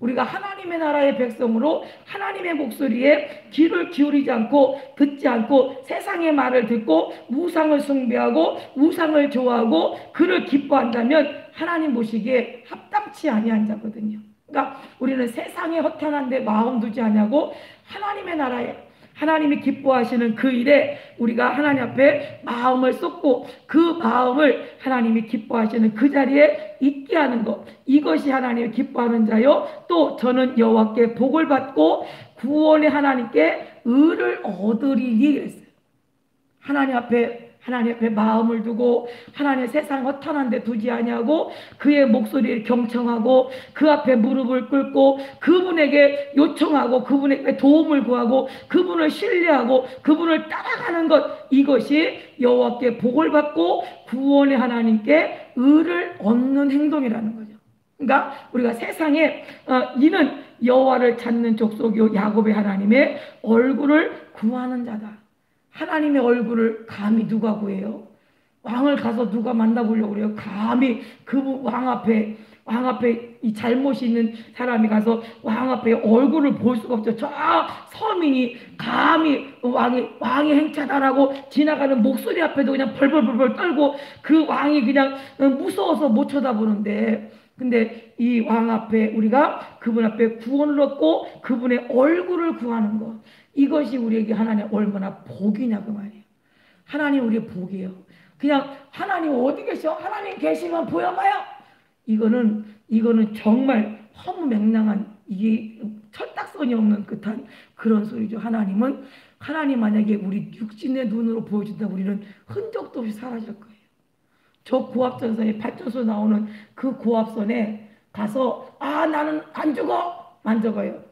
우리가 하나님의 나라의 백성으로 하나님의 목소리에 귀를 기울이지 않고 듣지 않고 세상의 말을 듣고 우상을 숭배하고 우상을 좋아하고 그를 기뻐한다면 하나님 보시기에 합당치 아니한 자거든요. 그러니까 우리는 세상에 허탄한데 마음 두지 않냐고 하나님의 나라에 하나님이 기뻐하시는 그 일에 우리가 하나님 앞에 마음을 쏟고 그 마음을 하나님이 기뻐하시는 그 자리에 있게 하는 것, 이것이 하나님이 기뻐하는 자요. 또 저는 여호와께 복을 받고 구원의 하나님께 의를 얻으리니 그랬어요. 하나님 앞에 마음을 두고 하나님의 세상 허탄한 데 두지 아니하고 그의 목소리를 경청하고 그 앞에 무릎을 꿇고 그분에게 요청하고 그분에게 도움을 구하고 그분을 신뢰하고 그분을 따라가는 것, 이것이 여호와께 복을 받고 구원의 하나님께 의를 얻는 행동이라는 거죠. 그러니까 우리가 세상에 이는 여호와를 찾는 족속이요 야곱의 하나님의 얼굴을 구하는 자다. 하나님의 얼굴을 감히 누가 구해요? 왕을 가서 누가 만나보려고 그래요? 감히 그 왕 앞에 이 잘못이 있는 사람이 가서 왕 앞에 얼굴을 볼 수가 없죠. 저 서민이 감히 왕의 행차다라고 지나가는 목소리 앞에도 그냥 벌벌벌벌 떨고 그 왕이 그냥 무서워서 못 쳐다보는데, 근데 이 왕 앞에 우리가 그분 앞에 구원을 얻고 그분의 얼굴을 구하는 것, 이것이 우리에게 하나님 얼마나 복이냐 그 말이에요. 하나님 우리의 복이에요. 그냥 하나님 어디 계셔? 하나님 계시면 보여봐요. 이거는 정말 허무맹랑한, 이게 철딱선이 없는 그런 소리죠. 하나님 만약에 우리 육신의 눈으로 보여준다면 우리는 흔적도 없이 사라질 거예요. 저 고압전선에 발전소 나오는 그 고압선에 가서 나는 안 죽어 만져봐요.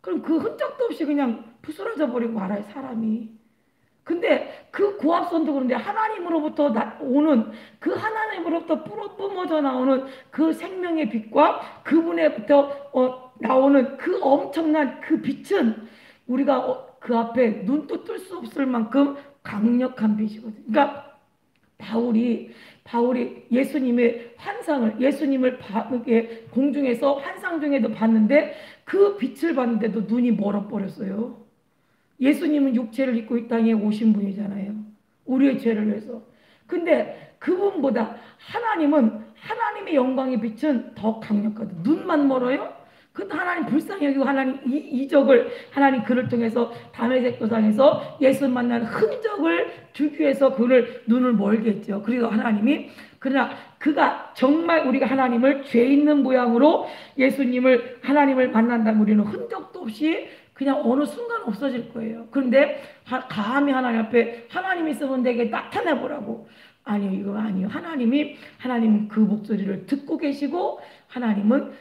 그럼 그 흔적도 없이 그냥 부스러져 버리고 말아요, 사람이. 근데 그 고압선도 그런데 하나님으로부터 오는 그 하나님으로부터 뿜어져 나오는 그 생명의 빛과 그분에부터 나오는 그 엄청난 그 빛은 우리가 그 앞에 눈도 뜰 수 없을 만큼 강력한 빛이거든요. 그러니까 바울이 바울이 예수님의 환상을, 예수님을 공중에서 환상 중에도 봤는데 그 빛을 봤는데도 눈이 멀어버렸어요. 예수님은 육체를 입고 이 땅에 오신 분이잖아요. 우리의 죄를 위해서. 근데 그분보다 하나님의 영광의 빛은 더 강력하다. 눈만 멀어요? 근데 하나님 불쌍히 여기고 하나님 이적을 하나님 그를 통해서 다메섹 도상에서 예수 만난 흔적을 주기 위해서 그를 눈을 멀게 했죠. 그리고 하나님이 그러나 그가 정말 우리가 하나님을 죄 있는 모양으로 하나님을 만난다면 우리는 흔적도 없이 그냥 어느 순간 없어질 거예요. 그런데 감히 하나님 앞에 하나님이 있으면 내게 나타내 보라고. 아니요, 이거 아니요. 하나님은 그 목소리를 듣고 계시고 하나님은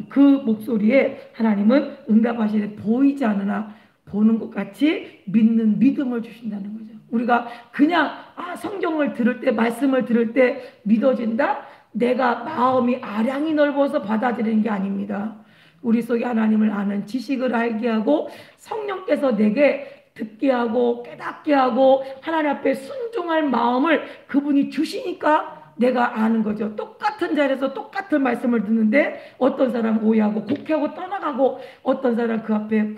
그 목소리에 하나님은 응답하시되 보이지 않으나 보는 것 같이 믿는 믿음을 주신다는 거죠. 우리가 그냥 성경을 들을 때 말씀을 들을 때 믿어진다? 내가 마음이 아량이 넓어서 받아들이는 게 아닙니다. 우리 속에 하나님을 아는 지식을 알게 하고 성령께서 내게 듣게 하고 깨닫게 하고 하나님 앞에 순종할 마음을 그분이 주시니까 내가 아는 거죠. 똑같은 자리에서 똑같은 말씀을 듣는데 어떤 사람은 오해하고 곡해하고 떠나가고 어떤 사람은 그 앞에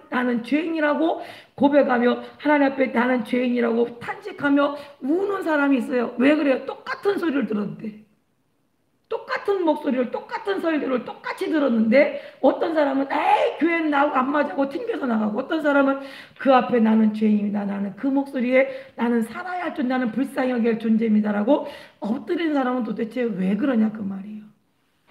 나는 죄인이라고 고백하며 하나님 앞에 나는 죄인이라고 탄식하며 우는 사람이 있어요. 왜 그래요? 똑같은 소리를 들었는데, 똑같은 목소리를 똑같은 설교를 똑같이 들었는데 어떤 사람은 에이 교회는 나하고 안 맞아고 튕겨서 나가고 어떤 사람은 그 앞에 나는 죄인이다, 나는 그 목소리에 나는 살아야 할 나는 불쌍히 여길 존재입니다라고 엎드리는 사람은 도대체 왜 그러냐 그 말이에요.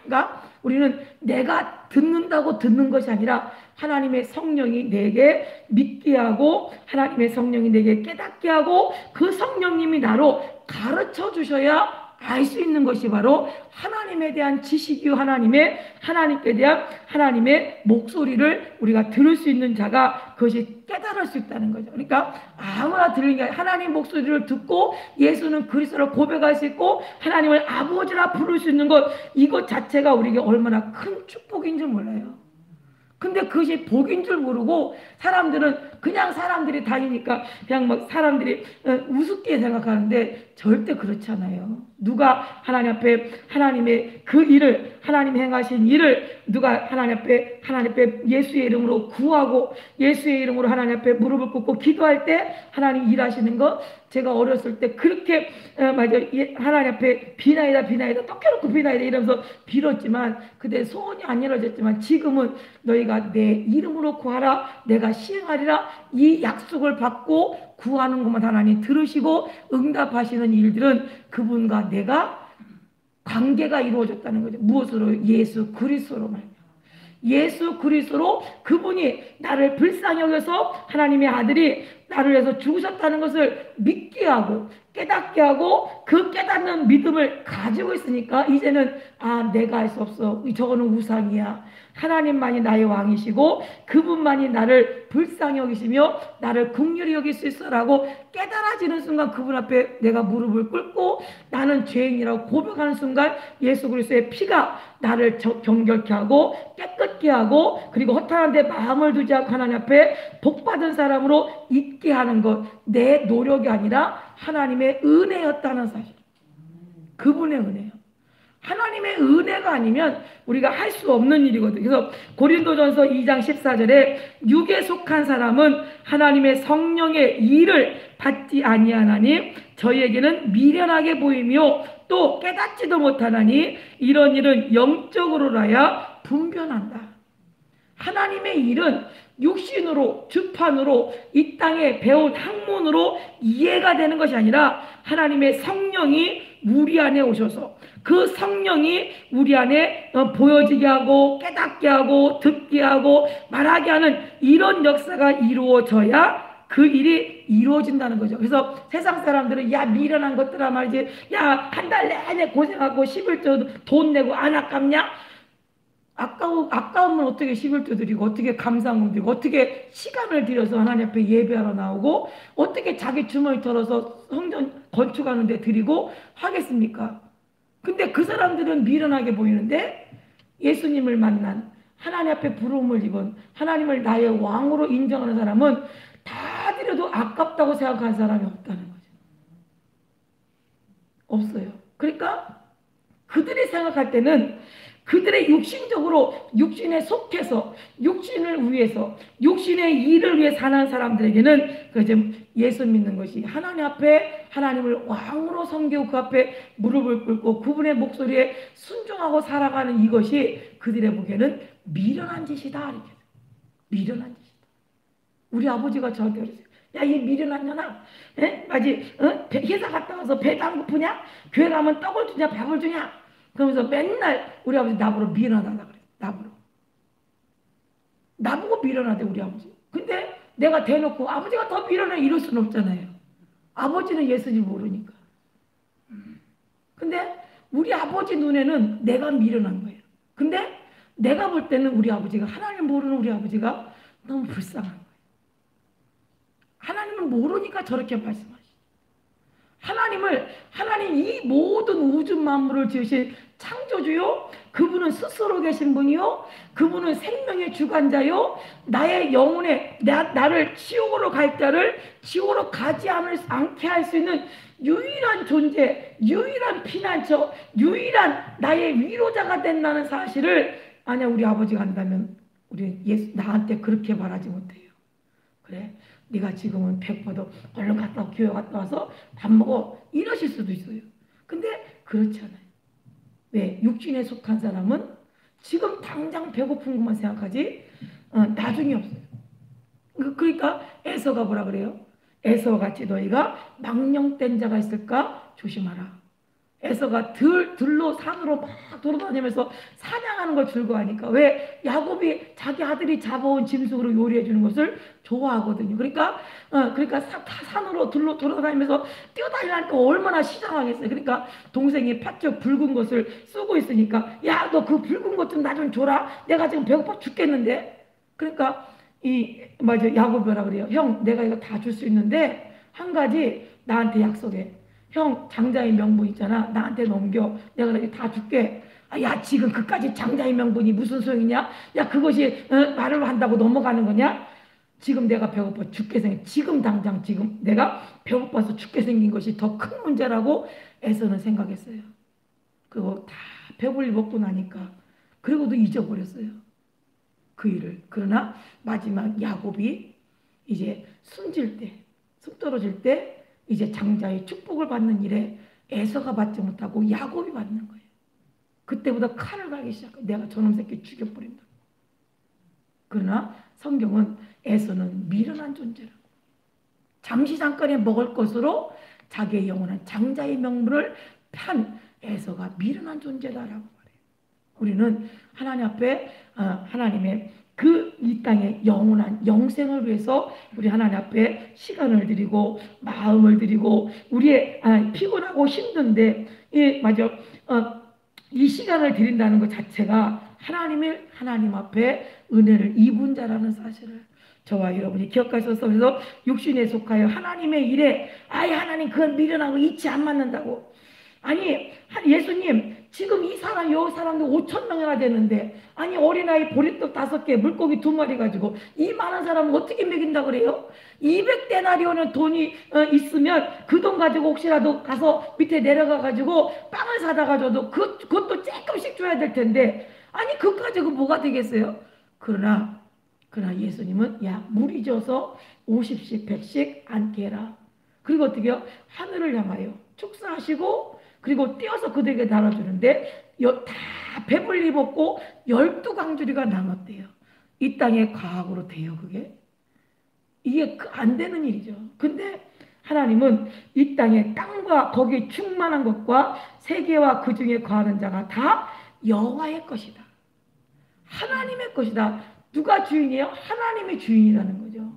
그러니까 우리는 내가 듣는다고 듣는 것이 아니라 하나님의 성령이 내게 믿게 하고 하나님의 성령이 내게 깨닫게 하고 그 성령님이 나로 가르쳐 주셔야 알 수 있는 것이 바로 하나님에 대한 지식이요 하나님께 대한 하나님의 목소리를 우리가 들을 수 있는 자가 그것이 깨달을 수 있다는 거죠. 그러니까 아무나 들리는 게 아니라 하나님 목소리를 듣고 예수는 그리스도를 고백할 수 있고 하나님을 아버지라 부를 수 있는 것, 이것 자체가 우리에게 얼마나 큰 축복인 줄 몰라요. 근데 그것이 복인 줄 모르고 사람들은 그냥 사람들이 다니니까 그냥 막 사람들이 우습게 생각하는데 절대 그렇지 않아요. 누가 하나님 앞에 하나님의 그 일을 하나님 행하신 일을 누가 하나님 앞에 예수의 이름으로 구하고 예수의 이름으로 하나님 앞에 무릎을 꿇고 기도할 때 하나님 일하시는 것, 제가 어렸을 때 그렇게 하나님 앞에 비나이다 떡해놓고 비나이다 이러면서 빌었지만 그때 소원이 안 이루어졌지만 지금은 너희가 내 이름으로 구하라 내가 시행하리라 이 약속을 받고 구하는 것만 하나님 들으시고 응답하시는 일들은 그분과 내가 관계가 이루어졌다는 거죠. 무엇으로? 예수 그리스도로 말이야. 예수 그리스도로 그분이 나를 불쌍히 여겨서 하나님의 아들이 나를 위해서 죽으셨다는 것을 믿게 하고 깨닫게 하고 그 깨닫는 믿음을 가지고 있으니까 이제는 내가 할 수 없어. 저거는 우상이야. 하나님만이 나의 왕이시고 그분만이 나를 불쌍히 여기시며 나를 긍휼히 여길 수 있어라고 깨달아지는 순간 그분 앞에 내가 무릎을 꿇고 나는 죄인이라고 고백하는 순간 예수 그리스도의 피가 나를 정결케 하고 깨끗게 하고 그리고 허탄한 데 마음을 두지 않고 하나님 앞에 복받은 사람으로 있게 하는 것, 내 노력이 아니라 하나님의 은혜였다는 사실. 그분의 은혜요. 하나님의 은혜가 아니면 우리가 할 수 없는 일이거든요. 그래서 고린도전서 2장 14절에 육에 속한 사람은 하나님의 성령의 일을 받지 아니하나니 저희에게는 미련하게 보이며 또 깨닫지도 못하나니 이런 일은 영적으로라야 분변한다. 하나님의 일은 육신으로 주판으로 이 땅에 배운 학문으로 이해가 되는 것이 아니라 하나님의 성령이 우리 안에 오셔서 그 성령이 우리 안에 보여지게 하고 깨닫게 하고 듣게 하고 말하게 하는 이런 역사가 이루어져야 그 일이 이루어진다는 거죠. 그래서 세상 사람들은 야 미련한 것들아 말이지, 야 한 달 내내 고생하고 11조 돈 내고 안 아깝냐? 아까우면 어떻게 11조 드리고 어떻게 감사함 드리고 어떻게 시간을 들여서 하나님 앞에 예배하러 나오고 어떻게 자기 주머니 털어서 성전 건축하는 데 드리고 하겠습니까? 근데 그 사람들은 미련하게 보이는데 예수님을 만난 하나님 앞에 부름을 입은 하나님을 나의 왕으로 인정하는 사람은 다 드려도 아깝다고 생각하는 사람이 없다는 거죠. 없어요. 그러니까 그들이 생각할 때는 그들의 육신적으로 육신에 속해서 육신을 위해서 육신의 일을 위해 사는 사람들에게는 그 예수 믿는 것이 하나님 앞에 하나님을 왕으로 섬기고 그 앞에 무릎을 꿇고 그분의 목소리에 순종하고 살아가는 이것이 그들의 보기에는 미련한 짓이다. 이렇게. 미련한 짓이다. 우리 아버지가 저한테 그랬어요. 야, 이 미련한 년아, 마치 회사 갔다 와서 배도 안 고프냐? 교회 가면 떡을 주냐, 밥을 주냐? 그러면서 맨날 우리 아버지 나보고 미련하다 그래. 나보고 미련하대 우리 아버지. 근데 내가 대놓고 아버지가 더 미련해 이럴 수는 없잖아요. 아버지는 예수님 모르니까. 근데 우리 아버지 눈에는 내가 미련한 거예요. 근데 내가 볼 때는 우리 아버지가 하나님 모르는 우리 아버지가 너무 불쌍한 거예요. 하나님을 모르니까 저렇게 말씀하시죠. 하나님 이 모든 우주 만물을 지으신 창조주요, 그분은 스스로 계신 분이요, 그분은 생명의 주관자요, 나의 영혼에 나를 지옥으로 갈 자를 지옥으로 가지 않게 할 수 있는 유일한 존재, 유일한 피난처, 유일한 나의 위로자가 된다는 사실을 만약 우리 아버지가 안다면 우리 나한테 그렇게 말하지 못해요. 그래, 네가 지금은 배고파도 얼른 갔다 와, 교회 갔다 와서 밥 먹어 이러실 수도 있어요. 근데 그렇지 않아요. 왜? 육신에 속한 사람은 지금 당장 배고픈 것만 생각하지 나중이 없어요. 그러니까 에서가 뭐라 그래요? 에서와 같이 너희가 망령된 자가 있을까 조심하라. 에서가 들로 산으로 막 돌아다니면서 사냥하는 걸 즐거워하니까. 왜? 야곱이 자기 아들이 잡아온 짐승으로 요리해 주는 것을 좋아하거든요. 그러니까 산으로 들로 돌아다니면서 뛰어다니니까 얼마나 시장하겠어요. 그러니까 동생이 팥죽 붉은 것을 쓰고 있으니까 야, 너 그 붉은 것 좀 나 좀 줘라. 내가 지금 배고파 죽겠는데. 그러니까 야곱이 뭐라 그래요? 형, 내가 이거 다 줄 수 있는데 한 가지 나한테 약속해. 형, 장자의 명분 있잖아. 나한테 넘겨. 내가 이렇게 다 줄게. 야, 지금 그까지 장자의 명분이 무슨 소용이냐? 야, 그것이 말을 한다고 넘어가는 거냐? 지금 내가 배고파 죽게 생긴, 지금 당장 지금 내가 배고파서 죽게 생긴 것이 더 큰 문제라고 에서는 생각했어요. 그거 다 배불리 먹고 나니까. 그리고도 잊어버렸어요. 그 일을. 그러나 마지막 야곱이 이제 숨 떨어질 때 이제 장자의 축복을 받는 일에 에서가 받지 못하고 야곱이 받는 거예요. 그때부터 칼을 갈기 시작해요. 내가 저놈 새끼 죽여버린다. 그러나 성경은 에서는 미련한 존재라고. 잠시 잠깐에 먹을 것으로 자기의 영원한 장자의 명분을 판 에서가 미련한 존재다라고 말해요. 우리는 하나님 앞에 하나님의 이 땅의 영원한 영생을 위해서 우리 하나님 앞에 시간을 드리고 마음을 드리고 우리의 피곤하고 힘든데 이 시간을 드린다는 것 자체가 하나님 앞에 은혜를 입은 자라는 사실을 저와 여러분이 기억하셔서, 그래서 육신에 속하여 하나님의 일에 하나님 그건 미련하고 이치 안 맞는다고. 아니 예수님 지금 이 사람 요 사람도 5,000명이나 되는데 어린아이 보리떡 5개 물고기 2마리 가지고 이 많은 사람은 어떻게 먹인다 그래요? 200데나리온의 돈이 있으면 그 돈 가지고 혹시라도 가서 밑에 내려가 가지고 빵을 사다 가져도 그것도 조금씩 줘야 될 텐데 그거 가지고 뭐가 되겠어요? 그러나 예수님은 물이 져서 50씩 100씩 앉게 해라. 그리고 어떻게 해요? 하늘을 향하여 축사하시고 그리고 띄어서 그들에게 나눠주는데 다 배불리 먹고 12강주리가 남았대요. 이 땅의 과학으로 돼요. 이게 안 되는 일이죠. 근데 하나님은 이 땅의 땅과 거기에 충만한 것과 세계와 그 중에 거하는 자가 다 여호와의 것이다. 하나님의 것이다. 누가 주인이에요? 하나님이 주인이라는 거죠.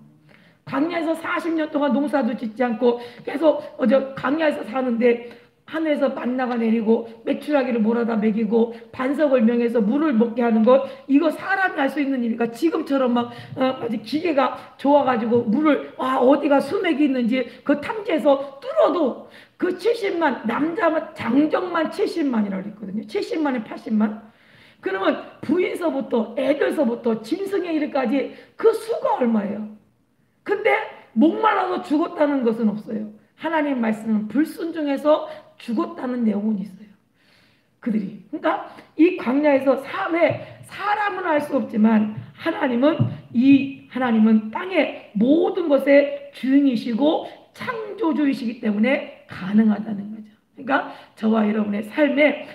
광야에서 40년 동안 농사도 짓지 않고 계속 광야에서 사는데 하늘에서 만나가 내리고 메추라기를 몰아다 먹이고 반석을 명해서 물을 먹게 하는 것, 이거 사람이 할 수 있는 일이니까 지금처럼 기계가 좋아가지고 물을 어디가 수맥이 있는지 그 탐지해서 뚫어도 그 70만 남자만 장정만 70만이라고 했거든요. 70만에 80만. 그러면 부인서부터 애들서부터 짐승의 일까지 그 수가 얼마예요? 근데 목말라서 죽었다는 것은 없어요. 하나님 말씀은 불순종해서 죽었다는 내용은 있어요. 그들이. 그러니까 이 광야에서 사람은 알 수 없지만 하나님은 땅의 모든 것의 주인이시고 창조주이시기 때문에 가능하다는 거죠. 그러니까 저와 여러분의 삶에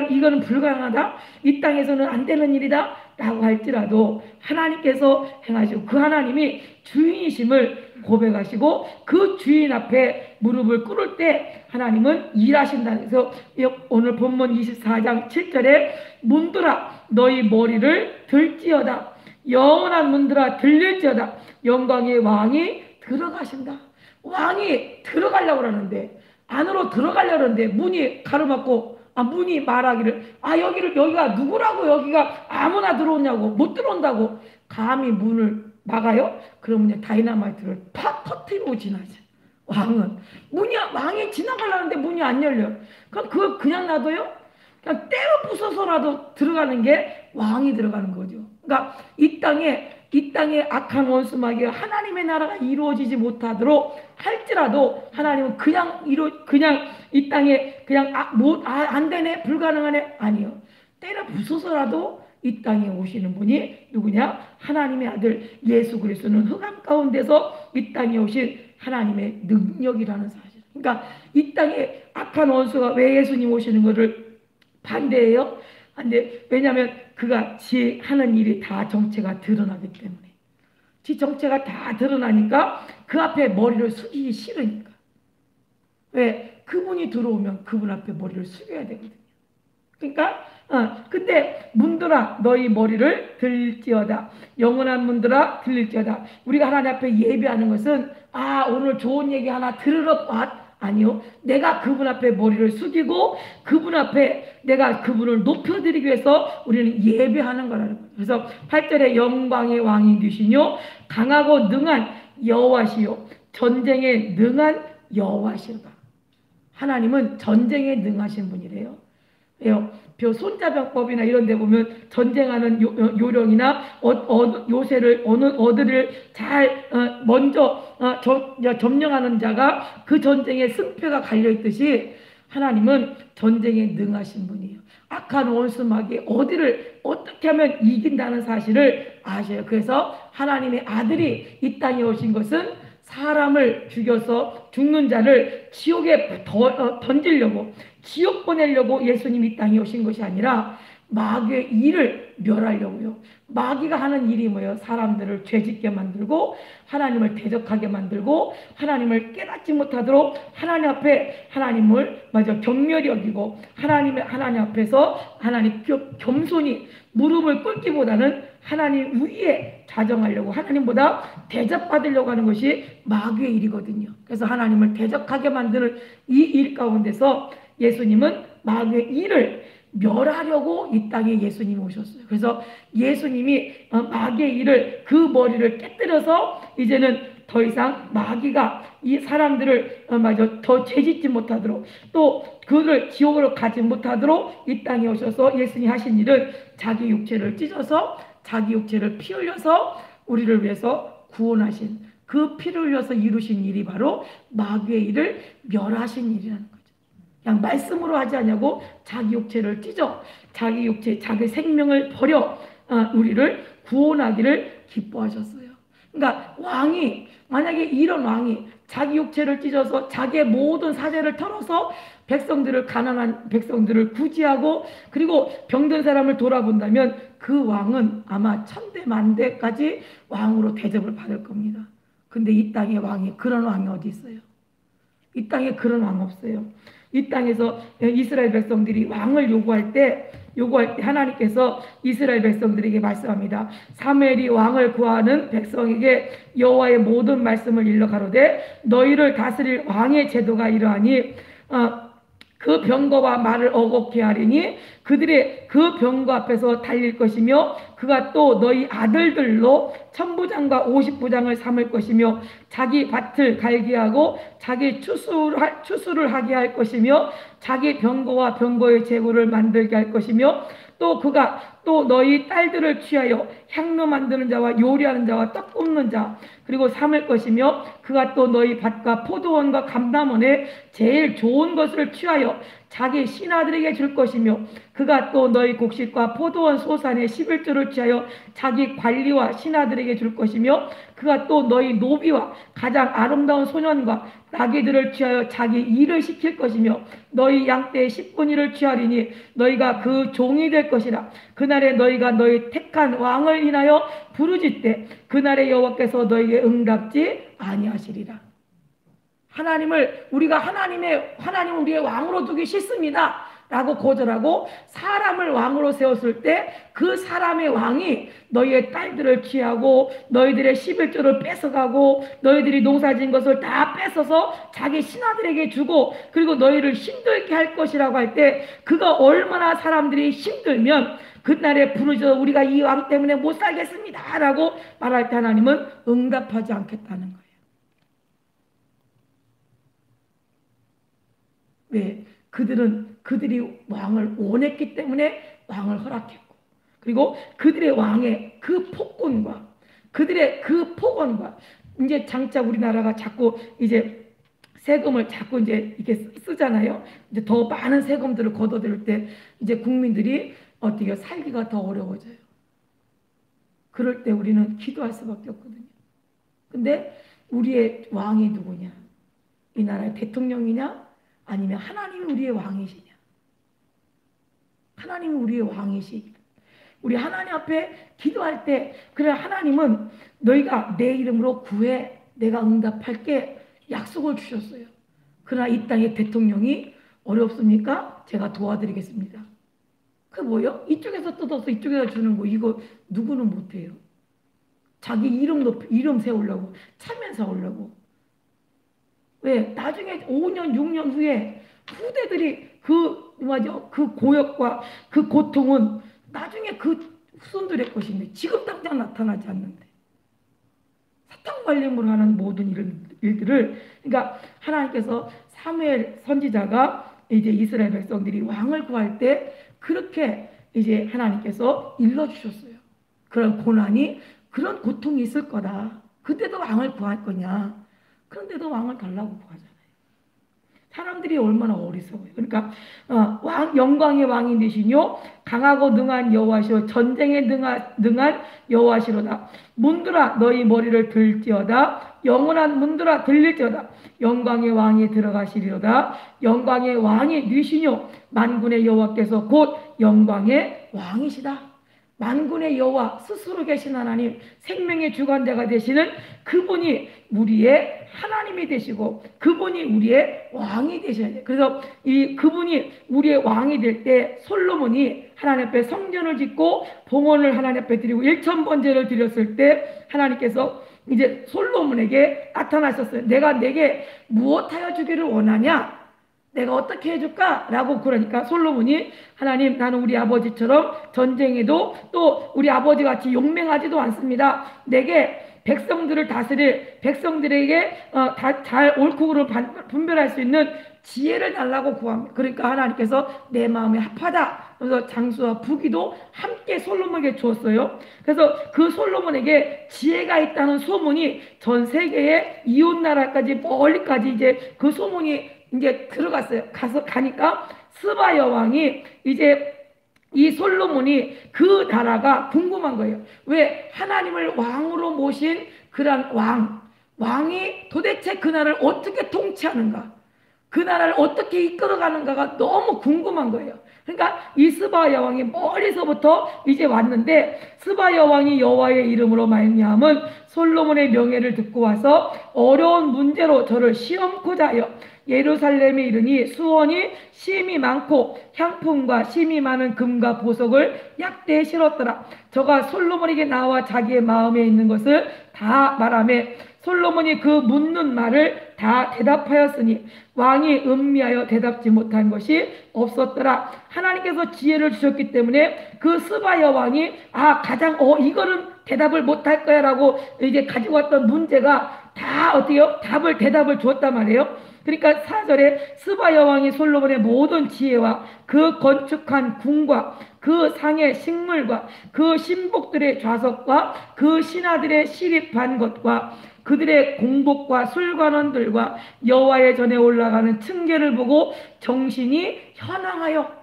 이거는 불가능하다, 이 땅에서는 안 되는 일이다 라고 할지라도 하나님께서 행하시고 그 하나님이 주인이심을 고백하시고 그 주인 앞에 무릎을 꿇을 때 하나님은 일하신다. 그래서 오늘 본문 24장 7절에 문들아 너희 머리를 들지어다, 영원한 문들아 들릴지어다, 영광의 왕이 들어가신다. 왕이 들어가려고 하는데, 안으로 들어가려고 하는데 문이 가로막고 문이 말하기를 여기가 누구라고, 여기가 아무나 들어오냐고, 못 들어온다고 감히 문을 막아요? 그러면 다이너마이트를 팍 터뜨리고 지나죠. 왕이 지나가려는데 문이 안 열려요. 그럼 그걸 그냥 놔둬요? 그냥 때려 부숴서라도 들어가는 게 왕이 들어가는 거죠. 그러니까 이 땅에 악한 원수마귀가 하나님의 나라가 이루어지지 못하도록 할지라도 하나님은 그냥 이 땅에 그냥 안 되네, 불가능하네, 아니요. 때려 부숴서라도 이 땅에 오시는 분이 누구냐? 하나님의 아들 예수 그리스도는 흑암 가운데서 이 땅에 오신 하나님의 능력이라는 사실. 그러니까 이 땅에 악한 원수가 왜 예수님 오시는 것을 반대해요? 왜냐하면 그가 지 하는 일이 다 정체가 드러나기 때문에. 지 정체가 다 드러나니까 그 앞에 머리를 숙이기 싫으니까. 왜? 그분이 들어오면 그분 앞에 머리를 숙여야 되거든요. 그러니까 근데 문들아 너희 머리를 들지어다, 영원한 문들아 들릴지어다. 우리가 하나님 앞에 예배하는 것은 오늘 좋은 얘기 하나 들으러 왔, 아니요. 내가 그분 앞에 머리를 숙이고 그분 앞에 내가 그분을 높여드리기 위해서 우리는 예배하는 거라는 거예요. 그래서 8절에 영광의 왕이 되시뇨 강하고 능한 여호와시요 전쟁에 능한 여호와시로다. 하나님은 전쟁에 능하신 분이래요. 손자병법이나 이런 데 보면 전쟁하는 요령이나 요새를 어디를 잘 먼저 점령하는 자가 그 전쟁에 승패가 갈려있듯이 하나님은 전쟁에 능하신 분이에요. 악한 원수마귀 어디를 어떻게 하면 이긴다는 사실을 아셔요. 그래서 하나님의 아들이 이 땅에 오신 것은 사람을 죽여서 죽는 자를 지옥에 던지려고, 지옥 보내려고 예수님이 이 땅에 오신 것이 아니라 마귀의 일을 멸하려고요. 마귀가 하는 일이 뭐예요? 사람들을 죄짓게 만들고 하나님을 대적하게 만들고 하나님을 깨닫지 못하도록 하나님 앞에 하나님을 경멸히 여기고 하나님 앞에서 하나님 겸손히 무릎을 꿇기보다는 하나님 위에 자정하려고, 하나님보다 대접받으려고 하는 것이 마귀의 일이거든요. 그래서 하나님을 대적하게 만드는 이 일 가운데서 예수님은 마귀의 일을 멸하려고 이 땅에 예수님이 오셨어요. 그래서 예수님이 마귀의 일을, 그 머리를 깨뜨려서 이제는 더 이상 마귀가 이 사람들을 더 죄짓지 못하도록, 또 그를 지옥으로 가지 못하도록 이 땅에 오셔서 예수님이 하신 일은 자기 육체를 찢어서 자기 육체를 피 흘려서 우리를 위해서 구원하신, 그 피를 흘려서 이루신 일이 바로 마귀의 일을 멸하신 일이라는 거죠. 그냥 말씀으로 하지 않냐고 자기 육체를 찢어 자기 육체, 자기 생명을 버려 우리를 구원하기를 기뻐하셨어요. 그러니까 만약에 이런 왕이 자기 육체를 찢어서 자기의 모든 사제를 털어서 가난한 백성들을 구제하고 그리고 병든 사람을 돌아본다면 그 왕은 아마 천대 만대까지 왕으로 대접을 받을 겁니다. 근데 이 땅에 그런 왕이 어디 있어요? 이 땅에 그런 왕 없어요. 이 땅에서 이스라엘 백성들이 왕을 요구할 때 하나님께서 이스라엘 백성들에게 말씀합니다. 사무엘이 왕을 구하는 백성에게 여호와의 모든 말씀을 일러 가로되 너희를 다스릴 왕의 제도가 이러하니 그 병거와 말을 어겁게 하리니 그들의 그 병거 앞에서 달릴 것이며 그가 또 너희 아들들로 1000부장과 50부장을 삼을 것이며 자기 밭을 갈게 하고 자기 추수를 하게 할 것이며 자기 병거와 병거의 재고를 만들게 할 것이며 또 그가 또 너희 딸들을 취하여 향로 만드는 자와 요리하는 자와 떡 굽는 자 그리고 삼을 것이며 그가 또 너희 밭과 포도원과 감람원에 제일 좋은 것을 취하여 자기 신하들에게 줄 것이며 그가 또 너희 곡식과 포도원 소산의 11조를 취하여 자기 관리와 신하들에게 줄 것이며 그가 또 너희 노비와 가장 아름다운 소년과 나귀들을 취하여 자기 일을 시킬 것이며 너희 양떼의 10분의 1을 취하리니 너희가 그 종이 될 것이라. 그날에 너희가 너희 택한 왕을 인하여 부르짖되 그날에 여호와께서 너희에게 응답지 아니하시리라. 하나님을 우리가 하나님을 우리의 왕으로 두기 싫습니다 라고 거절하고 사람을 왕으로 세웠을 때 그 사람의 왕이 너희의 딸들을 취하고 너희들의 11조를 뺏어가고 너희들이 농사진 것을 다 뺏어서 자기 신하들에게 주고 그리고 너희를 힘들게 할 것이라고 할 때 그가 얼마나 사람들이 힘들면 그날에 부르짖어 우리가 이 왕 때문에 못 살겠습니다 라고 말할 때 하나님은 응답하지 않겠다는 거예요. 왜? 그들이 왕을 원했기 때문에 왕을 허락했고 그리고 그들의 왕의 그 폭군과 그들의 그 폭언과 이제 장차 우리나라가 자꾸 이제 세금을 자꾸 이제 이렇게 쓰잖아요. 이제 더 많은 세금들을 걷어들일 때 이제 국민들이 어떻게 살기가 더 어려워져요. 그럴 때 우리는 기도할 수밖에 없거든요. 근데 우리의 왕이 누구냐? 이 나라의 대통령이냐? 아니면 하나님이 우리의 왕이시냐? 하나님이 우리의 왕이시기. 우리 하나님 앞에 기도할 때 그래 하나님은 너희가 내 이름으로 구해 내가 응답할게 약속을 주셨어요. 그러나 이 땅의 대통령이 어렵습니까? 제가 도와드리겠습니다. 그게 뭐예요? 이쪽에서 뜯어서 이쪽에다 주는 거 이거 누구는 못해요. 자기 이름 세우려고 차면 세우려고. 왜? 나중에 5년 6년 후에 후대들이 그 고역과 그 고통은 나중에 그 후손들의 것인데 지금 당장 나타나지 않는데 사탕 발림으로 하는 모든 일들을 그러니까 하나님께서 사무엘 선지자가 이제 이스라엘 백성들이 왕을 구할 때 그렇게 이제 하나님께서 일러주셨어요. 그런 고난이 그런 고통이 있을 거다. 그때도 왕을 구할 거냐? 그런데도 왕을 달라고 구하잖아요. 사람들이 얼마나 어리석어요. 그러니까 영광의 왕이 되시뇨 강하고 능한 여호와시오 전쟁에 능한 여호와시로다. 문들아 너희 머리를 들지어다. 영원한 문들아 들릴지어다. 영광의 왕이 들어가시리로다. 영광의 왕이 누시뇨 만군의 여호와께서 곧 영광의 왕이시다. 만군의 여호와 스스로 계신 하나님 생명의 주관자가 되시는 그분이 우리의 하나님이 되시고 그분이 우리의 왕이 되셔야 돼요. 그래서 그분이 우리의 왕이 될 때 솔로몬이 하나님 앞에 성전을 짓고 봉헌을 하나님 앞에 드리고 1,000번제를 드렸을 때 하나님께서 이제 솔로몬에게 나타나셨어요. 내가 내게 무엇하여 주기를 원하냐? 내가 어떻게 해줄까? 라고 그러니까 솔로몬이 하나님 나는 우리 아버지처럼 전쟁에도 또 우리 아버지같이 용맹하지도 않습니다. 내게 백성들을 다스릴 백성들에게 잘 옳고 그름을 분별할 수 있는 지혜를 달라고 구합니다. 그러니까 하나님께서 내 마음에 합하다. 그래서 장수와 부귀도 함께 솔로몬에게 주었어요. 그래서 그 솔로몬에게 지혜가 있다는 소문이 전 세계의 이웃나라까지 멀리까지 이제 그 소문이 이제 들어갔어요. 가니까 스바 여왕이 이제 이 솔로몬이 그 나라가 궁금한 거예요. 왜 하나님을 왕으로 모신 그런 왕이 도대체 그 나라를 어떻게 통치하는가? 그 나라를 어떻게 이끌어가는가가 너무 궁금한 거예요. 그러니까 이 스바 여왕이 머리서부터 이제 왔는데 스바 여왕이 여호와의 이름으로 말미암은 솔로몬의 명예를 듣고 와서 어려운 문제로 저를 시험코자 하여 예루살렘에 이르니 수원이 심이 많고 향품과 심이 많은 금과 보석을 약대에 실었더라. 저가 솔로몬에게 나와 자기의 마음에 있는 것을 다 말하며 솔로몬이 그 묻는 말을 다 대답하였으니 왕이 음미하여 대답지 못한 것이 없었더라. 하나님께서 지혜를 주셨기 때문에 그 스바 여왕이 가장 이거는 대답을 못할 거야 라고 이제 가지고 왔던 문제가 다 대답을 주었단 말이에요. 그러니까 4절에 스바 여왕이 솔로몬의 모든 지혜와 그 건축한 궁과 그 상의 식물과 그 신복들의 좌석과 그 신하들의 시립한 것과 그들의 공복과 술관원들과 여호와의 전에 올라가는 층계를 보고 정신이 현황하여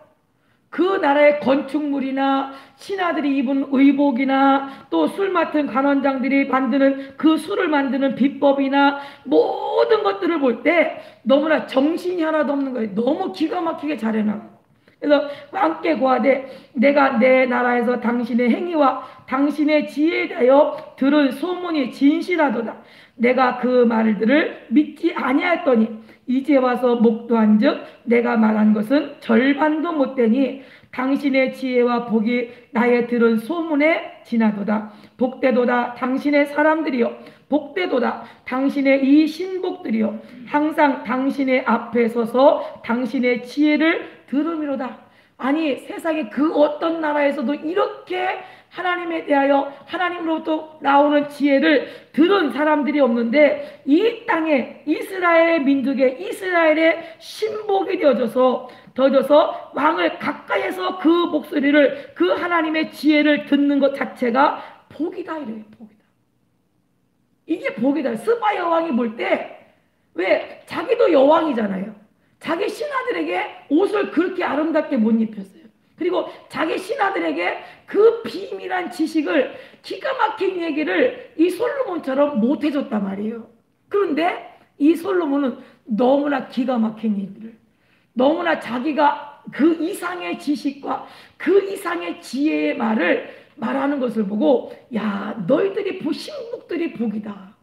그 나라의 건축물이나 신하들이 입은 의복이나 또 술 맡은 관원장들이 만드는 그 술을 만드는 비법이나 모든 것들을 볼 때 너무나 정신이 하나도 없는 거예요. 너무 기가 막히게 잘 해놔. 그래서 왕께 고하되 내가 내 나라에서 당신의 행위와 당신의 지혜에 대하여 들은 소문이 진실하도다. 내가 그 말들을 믿지 아니하였더니 이제 와서 목도한즉 내가 말한 것은 절반도 못되니 당신의 지혜와 복이 나의 들은 소문에 지나도다. 복되도다 당신의 사람들이여, 복되도다 당신의 이 신복들이여, 항상 당신의 앞에 서서 당신의 지혜를 들음이로다. 아니 세상에 그 어떤 나라에서도 이렇게 하나님에 대하여 하나님으로부터 나오는 지혜를 들은 사람들이 없는데 이 땅에 이스라엘 민족의 이스라엘의 신복이 되어져서 왕을 가까이에서 그 목소리를 그 하나님의 지혜를 듣는 것 자체가 복이다 이래요. 복이다. 이게 복이다. 스바 여왕이 볼 때 왜 자기도 여왕이잖아요. 자기 신하들에게 옷을 그렇게 아름답게 못 입혔어요. 그리고 자기 신하들에게 그 비밀한 지식을 기가 막힌 얘기를 이 솔로몬처럼 못 해줬단 말이에요. 그런데 이 솔로몬은 너무나 기가 막힌 얘기를, 너무나 자기가 그 이상의 지식과 그 이상의 지혜의 말을 말하는 것을 보고 야 너희들이 신복들이 복이다.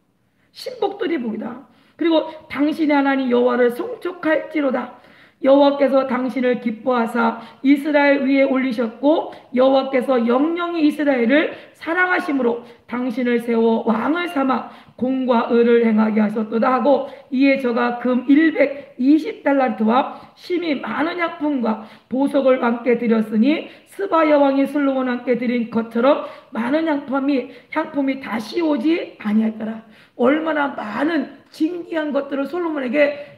신복들이 복이다. 그리고 당신의 하나님 여호와를 송축할지로다. 여호와께서 당신을 기뻐하사 이스라엘 위에 올리셨고 여호와께서 영영이 이스라엘을 사랑하심으로 당신을 세워 왕을 삼아 공과 의를 행하게 하셨도다 하고 이에 저가 금 120달란트와 심히 많은 약품과 보석을 왕께 드렸으니 스바 여왕이 솔로몬 왕께 드린 것처럼 많은 향품이 다시 오지 아니할까라. 얼마나 많은 진귀한 것들을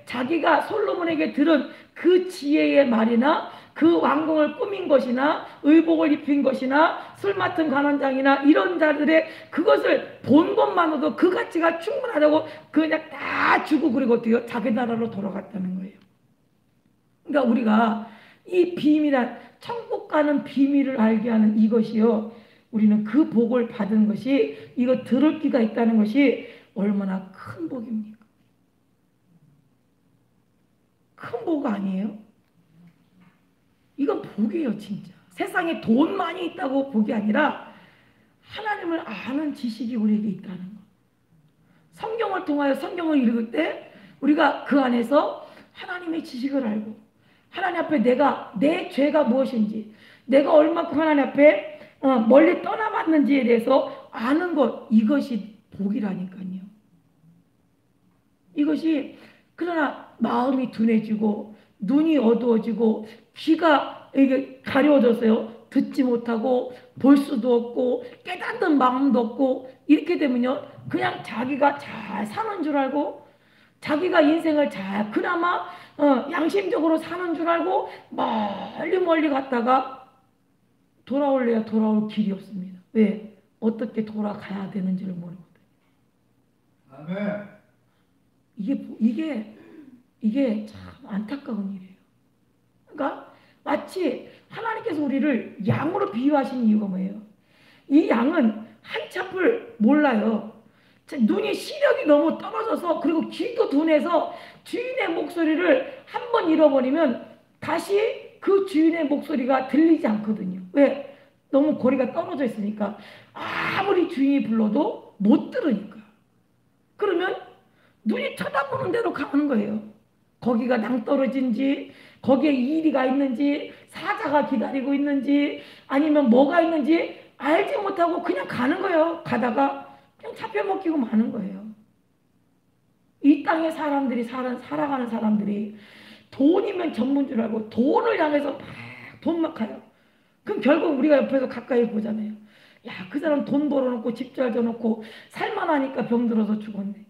자기가 솔로몬에게 들은 그 지혜의 말이나 그 왕궁을 꾸민 것이나 의복을 입힌 것이나 술 맡은 관원장이나 이런 자들의 그것을 본 것만으로도 그 가치가 충분하다고 그냥 다 주고 그리고 어떻게 자기 나라로 돌아갔다는 거예요. 그러니까 우리가 이 비밀한 천국 가는 비밀을 알게 하는 이것이요, 우리는 그 복을 받은 것이 이거 들을 기가 있다는 것이 얼마나 큰 복입니까? 큰 복 아니에요? 이건 복이에요. 진짜 세상에 돈 많이 있다고 복이 아니라 하나님을 아는 지식이 우리에게 있다는 거. 성경을 통하여 성경을 읽을 때 우리가 그 안에서 하나님의 지식을 알고 하나님 앞에 내 죄가 무엇인지, 내가 얼마큼 하나님 앞에 멀리 떠나봤는지에 대해서 아는 것, 이것이 복이라니까요. 이것이 그러나 마음이 둔해지고 눈이 어두워지고 귀가 이게 가려워졌어요. 듣지 못하고 볼 수도 없고 깨닫는 마음도 없고 이렇게 되면요, 그냥 자기가 잘 사는 줄 알고 자기가 인생을 잘 그나마 양심적으로 사는 줄 알고 멀리 갔다가 돌아올래야 돌아올 길이 없습니다. 왜? 어떻게 돌아가야 되는지를 모르거든요. 아멘. 이게 참 안타까운 일이에요. 그러니까 마치 하나님께서 우리를 양으로 비유하신 이유가 뭐예요? 이 양은 한치 앞을 몰라요. 눈이 시력이 너무 떨어져서 그리고 귀도 둔해서 주인의 목소리를 한번 잃어버리면 다시 그 주인의 목소리가 들리지 않거든요. 왜? 너무 거리가 떨어져 있으니까. 아무리 주인이 불러도 못 들으니까. 그러면 눈이 쳐다보는 대로 가는 거예요. 거기가 낭떠러진지, 거기에 이리가 있는지, 사자가 기다리고 있는지, 아니면 뭐가 있는지 알지 못하고 그냥 가는 거예요. 가다가 그냥 잡혀먹히고 마는 거예요. 이 땅의 사람들이 살아가는 사람들이 돈이면 전문 줄 알고 돈을 향해서 막 돈만 가요. 그럼 결국 우리가 옆에서 가까이 보잖아요. 야, 그 사람 돈 벌어놓고 집 잘 져놓고 살만하니까 병들어서 죽었네.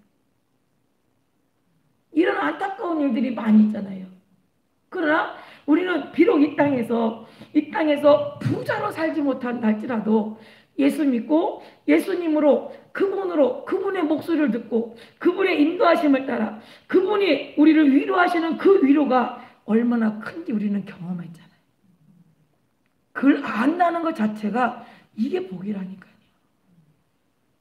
이런 안타까운 일들이 많이 있잖아요. 그러나 우리는 비록 이 땅에서 부자로 살지 못한다 할지라도 예수 믿고 예수님으로 그분으로 그분의 목소리를 듣고 그분의 인도하심을 따라 그분이 우리를 위로하시는 그 위로가 얼마나 큰지 우리는 경험했잖아요. 그걸 안다는 것 자체가 이게 복이라니까요.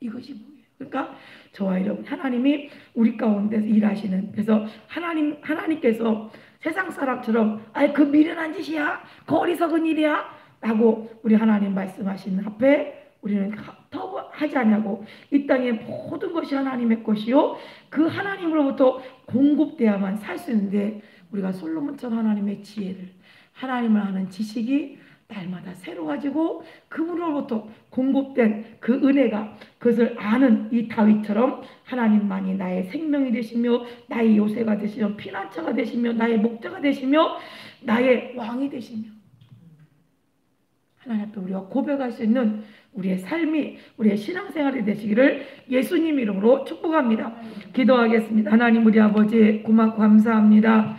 이것이 복이에요. 그러니까 저와 여러분, 하나님이 우리 가운데서 일하시는, 그래서 하나님께서 세상 사람처럼 그 미련한 짓이야, 그 어리석은 일이야 라고 우리 하나님 말씀하시는 앞에 우리는 더 하지 않냐고. 이 땅의 모든 것이 하나님의 것이요 그 하나님으로부터 공급돼야만 살 수 있는데, 우리가 솔로몬처럼 하나님의 지혜를, 하나님을 아는 지식이 날마다 새로워지고 그분으로부터 공급된 그 은혜가, 그것을 아는 이 다윗처럼 하나님만이 나의 생명이 되시며 나의 요새가 되시며 피난처가 되시며 나의 목자가 되시며 나의 왕이 되시며, 하나님 앞에 우리가 고백할 수 있는 우리의 삶이, 우리의 신앙생활이 되시기를 예수님 이름으로 축복합니다. 기도하겠습니다. 하나님 우리 아버지 고맙고 감사합니다.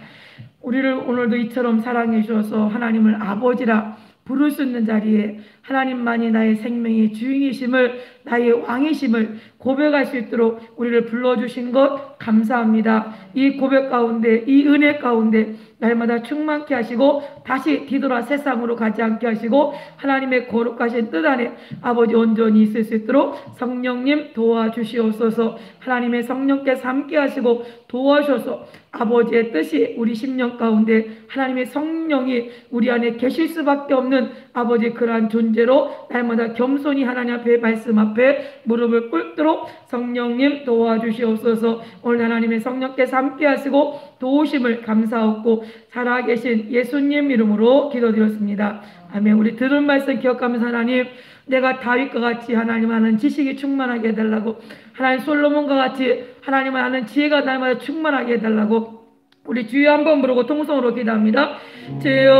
우리를 오늘도 이처럼 사랑해 주셔서 하나님을 아버지라 부를 수 있는 자리에 하나님만이 나의 생명의 주인이심을, 나의 왕이심을 고백할 수 있도록 우리를 불러주신 것 감사합니다. 이 고백 가운데, 이 은혜 가운데 날마다 충만케 하시고 다시 뒤돌아 세상으로 가지 않게 하시고 하나님의 거룩하신 뜻 안에 아버지 온전히 있을 수 있도록 성령님 도와주시옵소서. 하나님의 성령께서 함께 하시고 도와주셔서 아버지의 뜻이 우리 심령 가운데, 하나님의 성령이 우리 안에 계실 수밖에 없는 아버지 그러한 존재로 날마다 겸손히 하나님 앞에, 말씀 앞에 무릎을 꿇도록 성령님 도와주시옵소서. 오늘 하나님의 성령께서 함께 하시고 도우심을 감사하고 살아계신 예수님 이름으로 기도드렸습니다. 아멘. 우리 들은 말씀 기억하면서 하나님, 내가 다윗과 같이 하나님 아는 지식이 충만하게 해달라고, 하나님 솔로몬과 같이 하나님을 아는 지혜가 날마다 충만하게 해달라고 우리 주여 한번 부르고 통성으로 기도합니다. 주여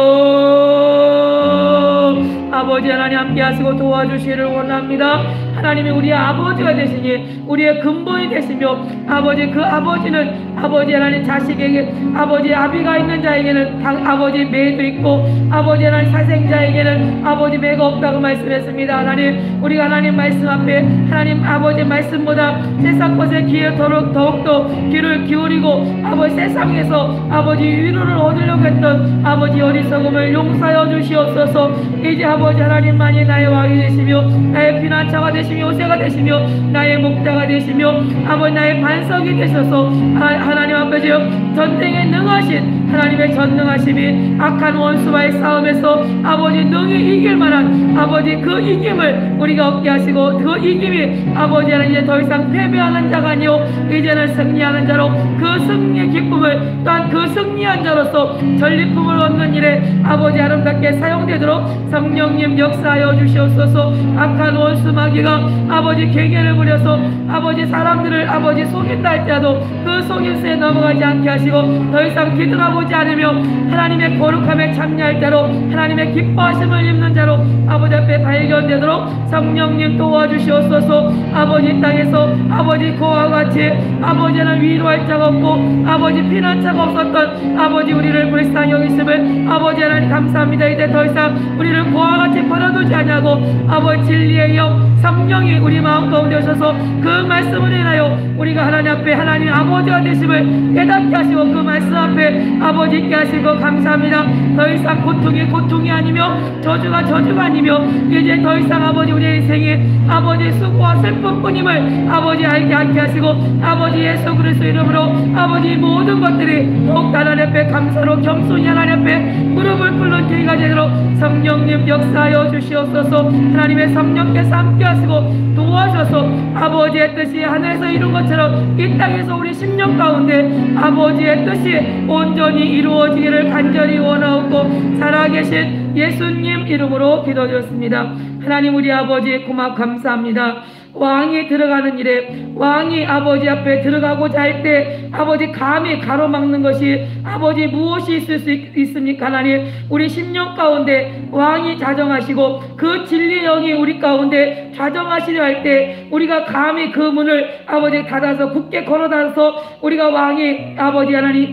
아버지 하나님 함께 하시고 도와주시기를 원합니다. 하나님이 우리의 아버지가 되시니 우리의 근본이 되시며, 아버지 그 아버지는 아버지 하나님 자식에게, 아버지 아비가 있는 자에게는 아버지 매도 있고 아버지 하나님 사생자에게는 아버지 매가 없다고 말씀했습니다. 하나님 우리가 하나님 말씀 앞에, 하나님 아버지 말씀보다 세상 것에 더욱더 귀를 기울이고 아버지 세상에서 아버지 위로를 얻으려고 했던 아버지 어리석음을 용서하여 주시옵소서. 이제 아버지 하나님만이 나의 왕이 되시며 나의 피난처가 되시며 요새가 되시며 나의 목자가 되시며 아버지 나의 반석이 되셔서 하나님 앞에서 전쟁에 능하신 하나님의 전능하심이 악한 원수와의 싸움에서 아버지 능히 이길 만한 아버지 그 이김을 우리가 얻게 하시고, 그 이김이 아버지 하나님 이제 더 이상 패배하는 자가 아니요 이제는 승리하는 자로, 그 승리의 기쁨을 또한 그 승리한 자로서 전리품을 얻는 일에 아버지 아름답게 사용되도록 성령님 역사하여 주시옵소서. 악한 원수 마귀가 아버지 계계를 부려서 아버지 사람들을 아버지 속인다 할지라도 그 속임수에 넘어가지 않게 하시고 더 이상 뒤돌아보지 않으며 하나님의 거룩함에 참여할 자로, 하나님의 기뻐하심을 입는 자로 아버지 앞에 발견되도록 성령님 도와주시옵소서. 아버지 땅에서 아버지 그와 같이 아버지 하나님 위로할 자가 없고 아버지 피난처가 없었던 아버지 우리를 불쌍히 여기심을 아버지 하나님 감사합니다. 이제 더 이상 우리를 그와 같이 버려두지 않냐고 아버지 진리의 영 성령이 우리 마음 가운데 오셔서 그 말씀을 인하여 우리가 하나님 앞에 하나님 아버지가 되심을 깨닫게 하시고 그 말씀 앞에 아버지 있게 하시고 감사합니다. 더 이상 고통이 아니며 저주가 아니며 이제 더 이상 아버지 우리의 인생이 아버지 수고와 슬픔뿐임을 아버지 알게 하시고 아버지 예수 그리스도 이름으로 아버지 모든 것들이 더욱 하나님 앞에 감사로 겸손히 하나님 앞에 무릎을 꿇는 기회가 되도록 성령님 역사하여 주시옵소서. 하나님의 성령께서 함께 하시고 도와줘서 아버지의 뜻이 하늘에서 이룬 것처럼 이 땅에서 우리 심령 가운데 아버지의 뜻이 온전히 이루어지기를 간절히 원하옵고 살아계신 예수님 이름으로 기도드렸습니다. 하나님 우리 아버지 고맙 감사합니다. 왕이 들어가는 일에 왕이 아버지 앞에 들어가고자 할 때 아버지 감히 가로막는 것이 아버지 무엇이 있을 수 있습니까? 하나님 우리 심령 가운데 왕이 자정하시고 그 진리의 영이 우리 가운데 자정하시려 할 때 우리가 감히 그 문을 아버지 닫아서 굳게 걸어 닫아서 우리가 왕이 아버지 하나님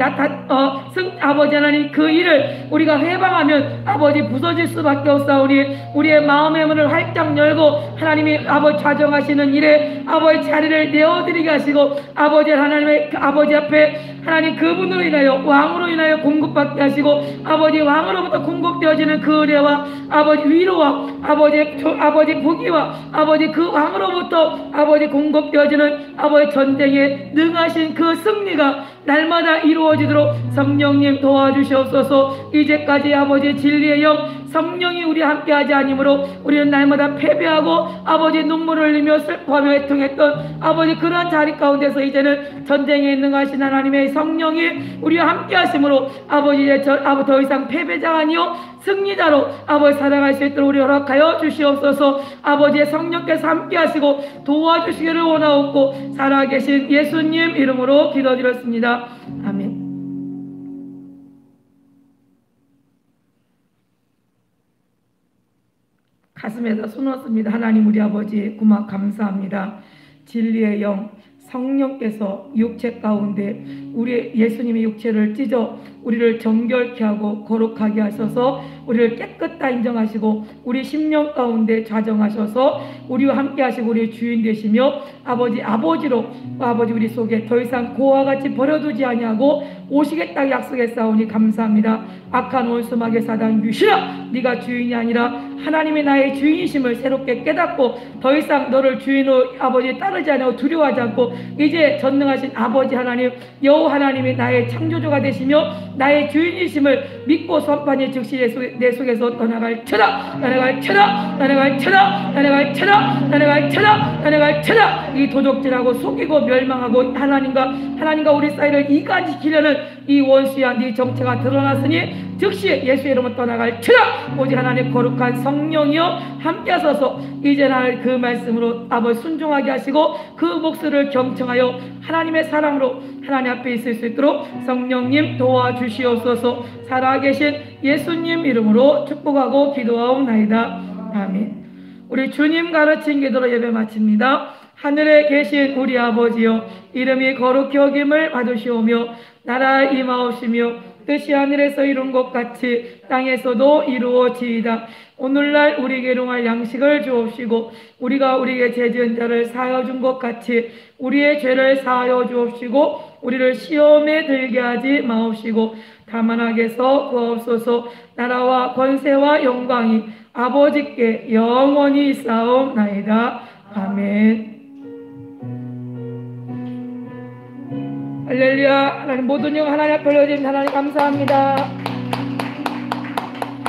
아버지 하나님 그 일을 우리가 해방하면 아버지 부서질 수밖에 없사오니 우리의 마음의 문을 활짝 열고 하나님이 아버지 자정하시는 일에 아버지 자리를 내어드리게 하시고 아버지 하나님의 아버지 앞에 하나님 그분으로 인하여 왕으로 인하여 공급받게 하시고 아버지 왕으로부터 공급되어지는 그 은혜와 아버지 위로와 아버지 복이와 아버지 그 왕으로부터 아버지 공급되어지는 아버지 전쟁에 능하신 그 승리가 날마다 이루어지도록 성령님 도와주시옵소서. 이제까지 아버지 진리의 영 성령이 우리 함께하지 아니므로 우리는 날마다 패배하고 아버지 눈물을 흘리며 슬퍼하며 애통했던 아버지 그러한 자리 가운데서 이제는 전쟁에 능하신 하나님의 성령이 우리와 함께하심으로 아버지 이제 더 이상 패배자가 아니요 승리자로 아버지 살아갈 수 있도록 우리 허락하여 주시옵소서. 아버지의 성령께서 함께하시고 도와주시기를 원하옵고 살아계신 예수님 이름으로 기도드렸습니다. 아멘. 가슴에다 손 얹습니다. 하나님 우리 아버지 고맙 감사합니다. 진리의 영 성령께서 육체 가운데 우리 예수님의 육체를 찢어 우리를 정결케 하고 거룩하게 하셔서 우리를 깨끗다 인정하시고 우리 심령 가운데 좌정하셔서 우리와 함께 하시고 우리의 주인 되시며 아버지로 아버지 우리 속에 더 이상 고와 같이 버려두지 아니하고 오시겠다 약속했사오니 감사합니다. 악한 원수마귀 사단 유시라 네가 주인이 아니라 하나님이 나의 주인이심을 새롭게 깨닫고 더 이상 너를 주인으로 아버지 따르지 않고 두려워하지 않고 이제 전능하신 아버지 하나님 여호와 하나님이 나의 창조주가 되시며 나의 주인이심을 믿고 선판이 즉시 내 속에서 떠나갈 처다 이 도적질하고 속이고 멸망하고 하나님과 우리 사이를 이간시키려는 이 원수야 네 정체가 드러났으니 즉시 예수의 이름으로 떠나갈 처다. 오직 하나님 거룩한 성령이여 함께 하소서. 이제 나를 그 말씀으로 아버지 순종하게 하시고 그 목소리를 경청하여 하나님의 사랑으로 하나님 앞에 있을 수 있도록 성령님 도와주시옵소서. 살아계신 예수님 이름으로 축복하고 기도하옵나이다. 아멘. 우리 주님 가르친 기도로 예배 마칩니다. 하늘에 계신 우리 아버지여 이름이 거룩히 여김을 받으시오며 나라 임하옵시며 뜻이 하늘에서 이룬 것 같이 땅에서도 이루어지이다. 오늘날 우리에게 일용할 양식을 주옵시고 우리가 우리에게 죄지은 자를 사하여 준 것 같이 우리의 죄를 사하여 주옵시고 우리를 시험에 들게 하지 마옵시고 다만 악에서 구하옵소서. 나라와 권세와 영광이 아버지께 영원히 있사옵나이다. 아멘. 할렐루야. 하나님 모든 영 하나님 앞에 올려드립니다. 하나님 감사합니다.